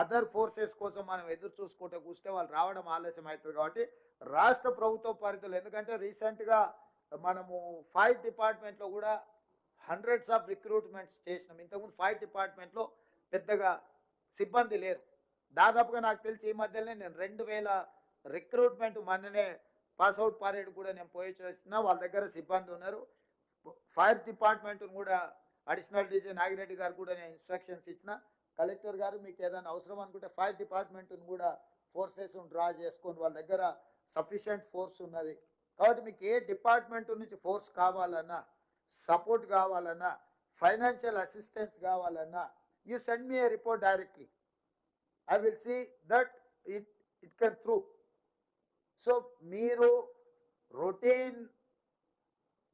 అదర్ ఫోర్సెస్ కోసం మనం ఎదురు చూసుకుంటూ కూర్చుంటే వాళ్ళు రావడం ఆలస్యం అవుతుంది. కాబట్టి రాష్ట్ర ప్రభుత్వ పరిధిలో, ఎందుకంటే రీసెంట్గా మనము ఫైర్ డిపార్ట్మెంట్లో కూడా హండ్రెడ్స్ ఆఫ్ రిక్రూట్మెంట్స్ చేసినాం. ఇంతకుముందు ఫైర్ డిపార్ట్మెంట్లో పెద్దగా సిబ్బంది లేరు. దాదాపుగా నాకు తెలిసి ఈ మధ్యలోనే నేను 2000 రిక్రూట్మెంట్ మొన్ననే పాస్అవుట్ పరేడ్ కూడా నేను పోయి చేస్తున్నా. వాళ్ళ దగ్గర సిబ్బంది ఉన్నారు. ఫైర్ డిపార్ట్మెంట్ను కూడా అడిషనల్ డీజీ నాగిరెడ్డి గారు కూడా నేను ఇన్స్ట్రక్షన్స్ ఇచ్చిన. కలెక్టర్ గారు మీకు ఏదైనా అవసరం అనుకుంటే ఫైర్ డిపార్ట్మెంట్ను కూడా ఫోర్సెస్ను డ్రా చేసుకొని వాళ్ళ దగ్గర సఫిషియెంట్ ఫోర్స్ ఉన్నది. కాబట్టి మీకు ఏ డిపార్ట్మెంట్ నుంచి ఫోర్స్ కావాలన్నా, సపోర్ట్ కావాలన్నా, ఫైనాన్షియల్ అసిస్టెన్స్ కావాలన్నా, you send me a report directly. I will see that it can through. So మీరు రొటీన్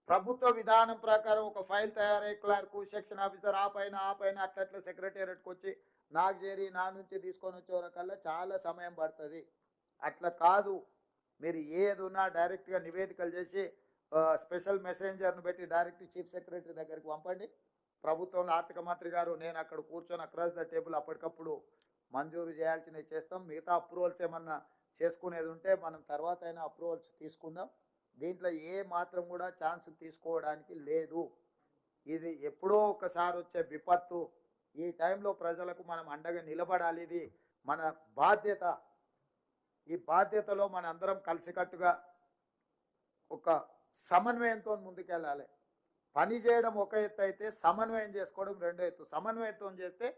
ప్రభుత్వ విధానం ప్రకారం ఒక ఫైల్ తయారయ్యే క్లర్కు, సెక్షన్ ఆఫీసర్ ఆ పైన అట్లా సెక్రటేరియట్కి వచ్చి నాకు చేరి నా నుంచి తీసుకొని వచ్చేవరకల్లా చాలా సమయం పడుతుంది. అట్లా కాదు, మీరు ఏది ఉన్నా డైరెక్ట్గా నివేదికలు చేసి స్పెషల్ మెసెంజర్ను పెట్టి డైరెక్ట్ చీఫ్ సెక్రటరీ దగ్గరికి పంపండి. ప్రభుత్వంలో ఆర్థిక మంత్రి గారు నేను అక్కడ కూర్చొని అక్రాస్ ద టేబుల్ అప్పటికప్పుడు మంజూరు చేయాల్సినవి చేస్తాం. మిగతా అప్రూవల్స్ ఏమన్నా చేసుకునేది ఉంటే మనం తర్వాత అయినా అప్రూవల్స్ తీసుకుందాం. దీంట్లో ఏ మాత్రం కూడా ఛాన్స్ తీసుకోవడానికి లేదు. ఇది ఎప్పుడో ఒకసారి వచ్చే విపత్తు. ఈ టైంలో ప్రజలకు మనం అండగా నిలబడాలి. ఇది మన బాధ్యత. ఈ బాధ్యతలో మన అందరం కలిసికట్టుగా ఒక సమన్వయంతో ముందుకెళ్ళాలి. పని చేయడం ఒక ఎత్తు అయితే సమన్వయం చేసుకోవడం రెండో ఎత్తు. సమన్వయంతో చేస్తే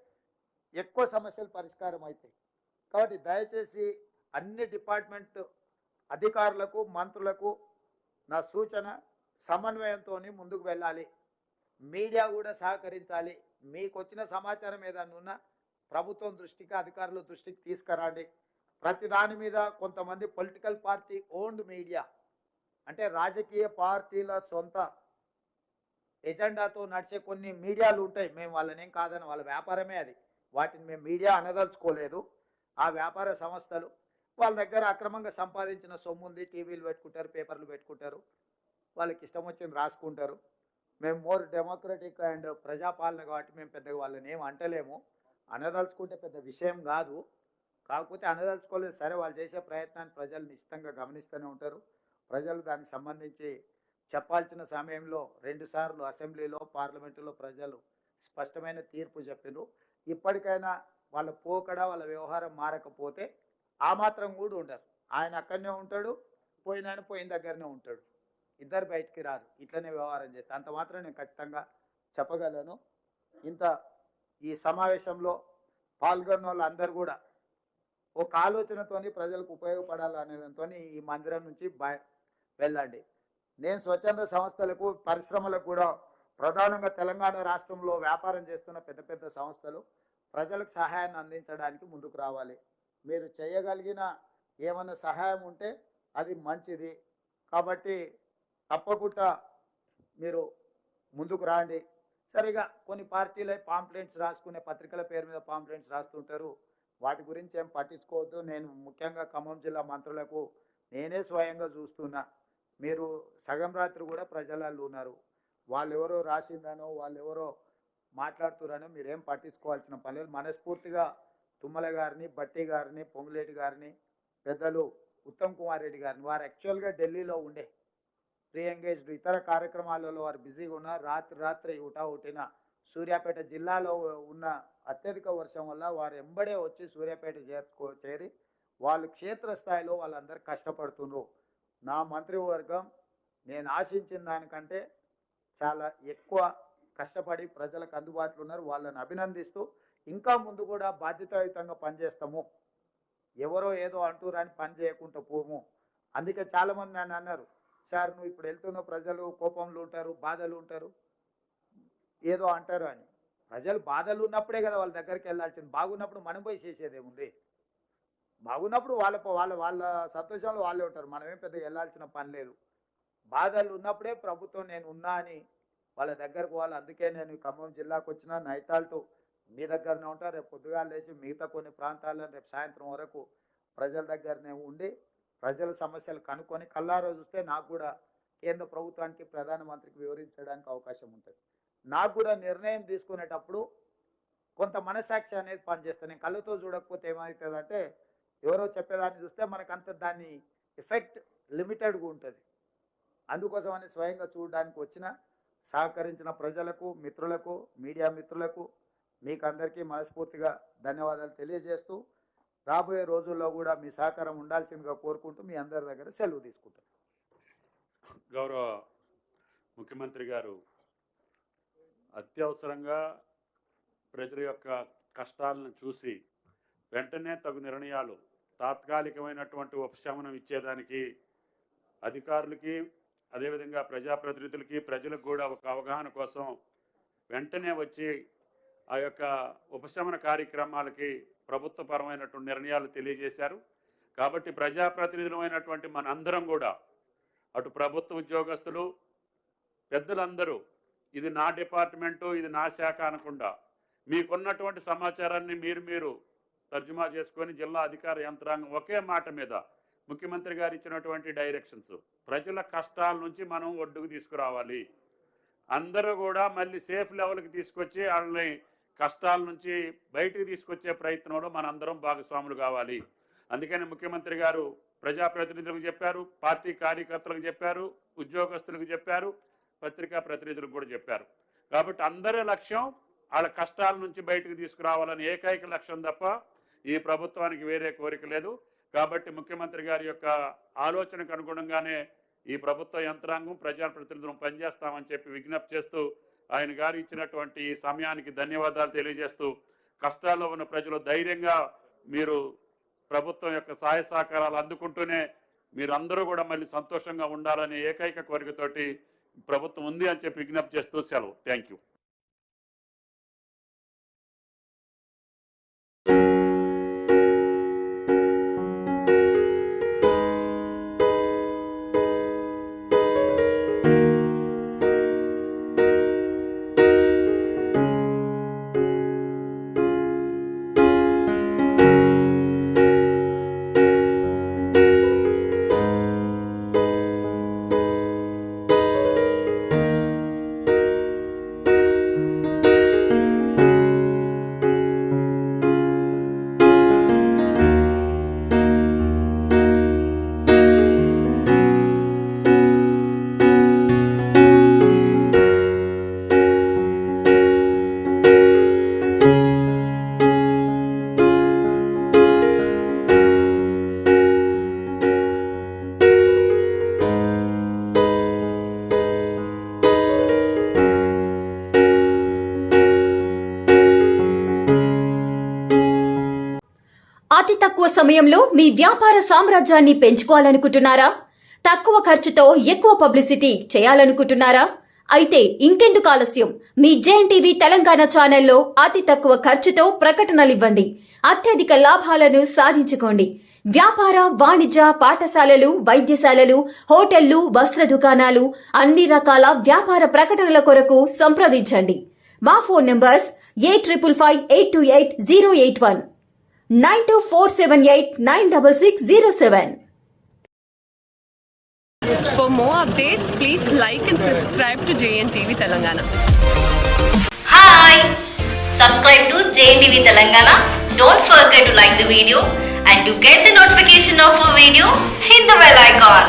ఎక్కువ సమస్యలు పరిష్కారం అవుతాయి. కాబట్టి దయచేసి అన్ని డిపార్ట్మెంట్ అధికారులకు, మంత్రులకు నా సూచన, సమన్వయంతో ముందుకు వెళ్ళాలి. మీడియా కూడా సహకరించాలి. మీకు వచ్చిన సమాచారం ఏదన్నా ఉన్నా ప్రభుత్వం దృష్టికి, అధికారుల దృష్టికి తీసుకురండి. ప్రతి దాని మీద కొంతమంది పొలిటికల్ పార్టీ ఓన్డ్ మీడియా, అంటే రాజకీయ పార్టీల సొంత ఎజెండాతో నడిచే కొన్ని మీడియాలు ఉంటాయి. మేము వాళ్ళని ఏం కాదని, వాళ్ళ వ్యాపారమే అది. వాటిని మేము మీడియా అనదలుచుకోలేదు. ఆ వ్యాపార సంస్థలు వాళ్ళ దగ్గర అక్రమంగా సంపాదించిన సొమ్ము ఉంది, టీవీలు పెట్టుకుంటారు, పేపర్లు పెట్టుకుంటారు, వాళ్ళకి ఇష్టం వచ్చింది రాసుకుంటారు. మేము మోర్ డెమోక్రటిక్ అండ్ ప్రజాపాలన కాబట్టి మేము పెద్దగా వాళ్ళని ఏం అంటలేము. అనదలుచుకుంటే పెద్ద విషయం కాదు, కాకపోతే అనదలుచుకోలేదు సరే, వాళ్ళు చేసే ప్రయత్నాన్ని ప్రజలు నిశ్చితంగా గమనిస్తూనే ఉంటారు. ప్రజలు దానికి సంబంధించి చెప్పాల్సిన సమయంలో 2 సార్లు అసెంబ్లీలో పార్లమెంటులో ప్రజలు స్పష్టమైన తీర్పు చెప్పినారు. ఇప్పటికైనా వాళ్ళ పోకడ వాళ్ళ వ్యవహారం మారకపోతే ఆ మాత్రం కూడా ఉండరు. ఆయన అక్కడనే ఉంటాడు, పోయిన పోయిన దగ్గరనే ఉంటాడు, ఇద్దరు బయటికి రారు. ఇట్లనే వ్యవహారం చేస్తే అంత మాత్రం నేను ఖచ్చితంగా చెప్పగలను. ఇంత ఈ సమావేశంలో పాల్గొన్న వాళ్ళందరూ కూడా ఒక ఆలోచనతోని ప్రజలకు ఉపయోగపడాలనేదాంతో ఈ మందిరం నుంచి వెళ్ళండి. నేను స్వచ్ఛంద సంస్థలకు పరిశ్రమలకు కూడా ప్రధానంగా తెలంగాణ రాష్ట్రంలో వ్యాపారం చేస్తున్న పెద్ద పెద్ద సంస్థలు ప్రజలకు సహాయాన్ని అందించడానికి ముందుకు రావాలి. మీరు చేయగలిగిన ఏమైనా సహాయం ఉంటే అది మంచిది. కాబట్టి తప్పకుండా మీరు ముందుకు రాండి. సరిగా కొన్ని పార్టీలే పాంప్లెంట్స్ రాసుకునే, పత్రికల పేరు మీద పాంప్లెంట్స్ రాస్తుంటారు, వాటి గురించి ఏం పట్టించుకోవద్దు. నేను ముఖ్యంగా ఖమ్మం జిల్లా మంత్రులకు నేనే స్వయంగా చూస్తున్నా, మీరు సగం రాత్రి కూడా ప్రజలలో ఉన్నారు, వాళ్ళు ఎవరో రాసిందనో వాళ్ళు ఎవరో మాట్లాడుతున్నారనో మీరేం పట్టించుకోవాల్సిన పని లేదు. మనస్ఫూర్తిగా తుమ్మల గారిని, బట్టి గారిని, పొంగులేటి గారిని, పెద్దలు ఉత్తమ్ కుమార్ రెడ్డి గారిని, వారు యాక్చువల్గా ఢిల్లీలో ఉండే ప్రీ ఎంగేజ్డ్ ఇతర కార్యక్రమాలలో వారు బిజీగా ఉన్నారు. రాత్రి హుటాహుటిన సూర్యాపేట జిల్లాలో ఉన్న అత్యధిక వర్షం వల్ల వారు ఎంబడే వచ్చి సూర్యాపేట చేరి వాళ్ళు క్షేత్రస్థాయిలో వాళ్ళందరూ కష్టపడుతున్నారు. నా మంత్రివర్గం నేను ఆశించిన దానికంటే చాలా ఎక్కువ కష్టపడి ప్రజలకు అందుబాటులో ఉన్నారు. వాళ్ళని అభినందిస్తూ ఇంకా ముందు కూడా బాధ్యతాయుతంగా పనిచేస్తాము, ఎవరో ఏదో అంటూరని పని చేయకుండా పోము. అందుకే చాలామంది నన్ను అన్నారు, సార్ నువ్వు ఇప్పుడు వెళ్తున్న ప్రజలు కోపంలో ఉంటారు, బాధలు ఉంటారు, ఏదో అంటారు అని. ప్రజలు బాధలు ఉన్నప్పుడే కదా వాళ్ళ దగ్గరికి వెళ్ళాల్సింది. బాగున్నప్పుడు మనం పోయి చేసేదేముంది? బాగున్నప్పుడు వాళ్ళ సంతోషంలో వాళ్ళే ఉంటారు, మనమేం పెద్ద వెళ్ళాల్సిన పని లేదు. బాధలు ఉన్నప్పుడే ప్రభుత్వం నేను ఉన్నా అని వాళ్ళ దగ్గరకు పోవాలి. అందుకే నేను ఖమ్మం జిల్లాకు వచ్చిన నైతాల్టు మీ దగ్గరనే ఉంటా. రేపు పొద్దుగా లేచి మిగతా కొన్ని ప్రాంతాలను రేపు సాయంత్రం వరకు ప్రజల దగ్గరనే ఉండి ప్రజల సమస్యలు కనుక్కొని కల్లారో చూస్తే నాకు కూడా కేంద్ర ప్రభుత్వానికి, ప్రధానమంత్రికి వివరించడానికి అవకాశం ఉంటుంది. నాకు కూడా నిర్ణయం తీసుకునేటప్పుడు కొంత మనసాక్షి అనేది పనిచేస్తాను. నేను కళ్ళతో చూడకపోతే ఏమవుతుందంటే ఎవరో చెప్పేదాన్ని చూస్తే మనకంత దాని ఎఫెక్ట్ లిమిటెడ్గా ఉంటుంది. అందుకోసమని స్వయంగా చూడడానికి వచ్చిన సహకరించిన ప్రజలకు, మిత్రులకు, మీడియా మిత్రులకు మీకు అందరికీ మనస్ఫూర్తిగా ధన్యవాదాలు తెలియజేస్తూ రాబోయే రోజుల్లో కూడా మీ సహకారం ఉండాల్సిందిగా కోరుకుంటూ మీ అందరి దగ్గర సెలవు తీసుకుంటాను. గౌరవ ముఖ్యమంత్రి గారు అత్యవసరంగా ప్రజల యొక్క కష్టాలను చూసి వెంటనే తగు నిర్ణయాలు, తాత్కాలికమైనటువంటి ఉపశమనం ఇచ్చేదానికి అధికారులకి, అదేవిధంగా ప్రజాప్రతినిధులకి, ప్రజలకు కూడా ఒక అవగాహన కోసం వెంటనే వచ్చి ఆ యొక్క ఉపశమన కార్యక్రమాలకి ప్రభుత్వపరమైనటువంటి నిర్ణయాలు తెలియజేశారు. కాబట్టి ప్రజాప్రతినిధులమైనటువంటి మనందరం కూడా, అటు ప్రభుత్వ ఉద్యోగస్తులు, పెద్దలందరూ ఇది నా డిపార్ట్మెంటు, ఇది నా శాఖ అనకుండా మీకున్నటువంటి సమాచారాన్ని మీరు తర్జుమా చేసుకొని జిల్లా అధికార యంత్రాంగం ఒకే మాట మీద ముఖ్యమంత్రి గారు ఇచ్చినటువంటి డైరెక్షన్స్, ప్రజల కష్టాల నుంచి మనం ఒడ్డుకు తీసుకురావాలి, అందరూ కూడా మళ్ళీ సేఫ్ లెవెల్కి తీసుకొచ్చి వాళ్ళని కష్టాల నుంచి బయటికి తీసుకొచ్చే ప్రయత్నంలో మనందరం భాగస్వాములు కావాలి. అందుకని ముఖ్యమంత్రి గారు ప్రజాప్రతినిధులకు చెప్పారు, పార్టీ కార్యకర్తలకు చెప్పారు, ఉద్యోగస్తులకు చెప్పారు, పత్రికా ప్రతినిధులకు కూడా చెప్పారు. కాబట్టి అందరి లక్ష్యం వాళ్ళ కష్టాల నుంచి బయటకు తీసుకురావాలని ఏకైక లక్ష్యం తప్ప ఈ ప్రభుత్వానికి వేరే కోరిక లేదు. కాబట్టి ముఖ్యమంత్రి గారి యొక్క ఆలోచనకు అనుగుణంగానే ఈ ప్రభుత్వ యంత్రాంగం, ప్రజాప్రతినిధులను పనిచేస్తామని చెప్పి విజ్ఞప్తి చేస్తూ ఆయన గారు ఇచ్చినటువంటి ఈ సమయానికి ధన్యవాదాలు తెలియజేస్తూ, కష్టాల్లో ఉన్న ప్రజలు ధైర్యంగా మీరు ప్రభుత్వం యొక్క సహాయ సహకారాలు అందుకుంటూనే మీరందరూ కూడా మళ్ళీ సంతోషంగా ఉండాలనే ఏకైక కోరికతోటి ప్రభుత్వం ఉంది అని చెప్పి విజ్ఞప్తి చేస్తూ సెలవు. Thank you. తక్కువ సమయంలో మీ వ్యాపార సామ్రాజ్యాన్ని పెంచుకోవాలనుకుంటున్నారా? తక్కువ ఖర్చుతో ఎక్కువ పబ్లిసిటీ చేయాలనుకుంటున్నారా? అయితే ఇంకెందుకు ఆలస్యం? మీ జేఎన్టీవీ తెలంగాణ ఛానల్లో అతి తక్కువ ఖర్చుతో ప్రకటనలు ఇవ్వండి. అత్యధిక లాభాలను సాధించుకోండి. వ్యాపార, వాణిజ్య, పాఠశాలలు, వైద్యశాలలు, హోటళ్లు, వస్త్ర దుకాణాలు, అన్ని రకాల వ్యాపార ప్రకటనల కొరకు సంప్రదించండి. మా phone numbers 8558288081, 9247896607. For more updates, please like and subscribe to JNTV Telangana. Hi! Subscribe to JNTV Telangana. Don't forget to like the video and to get the notification of a video, hit the bell icon.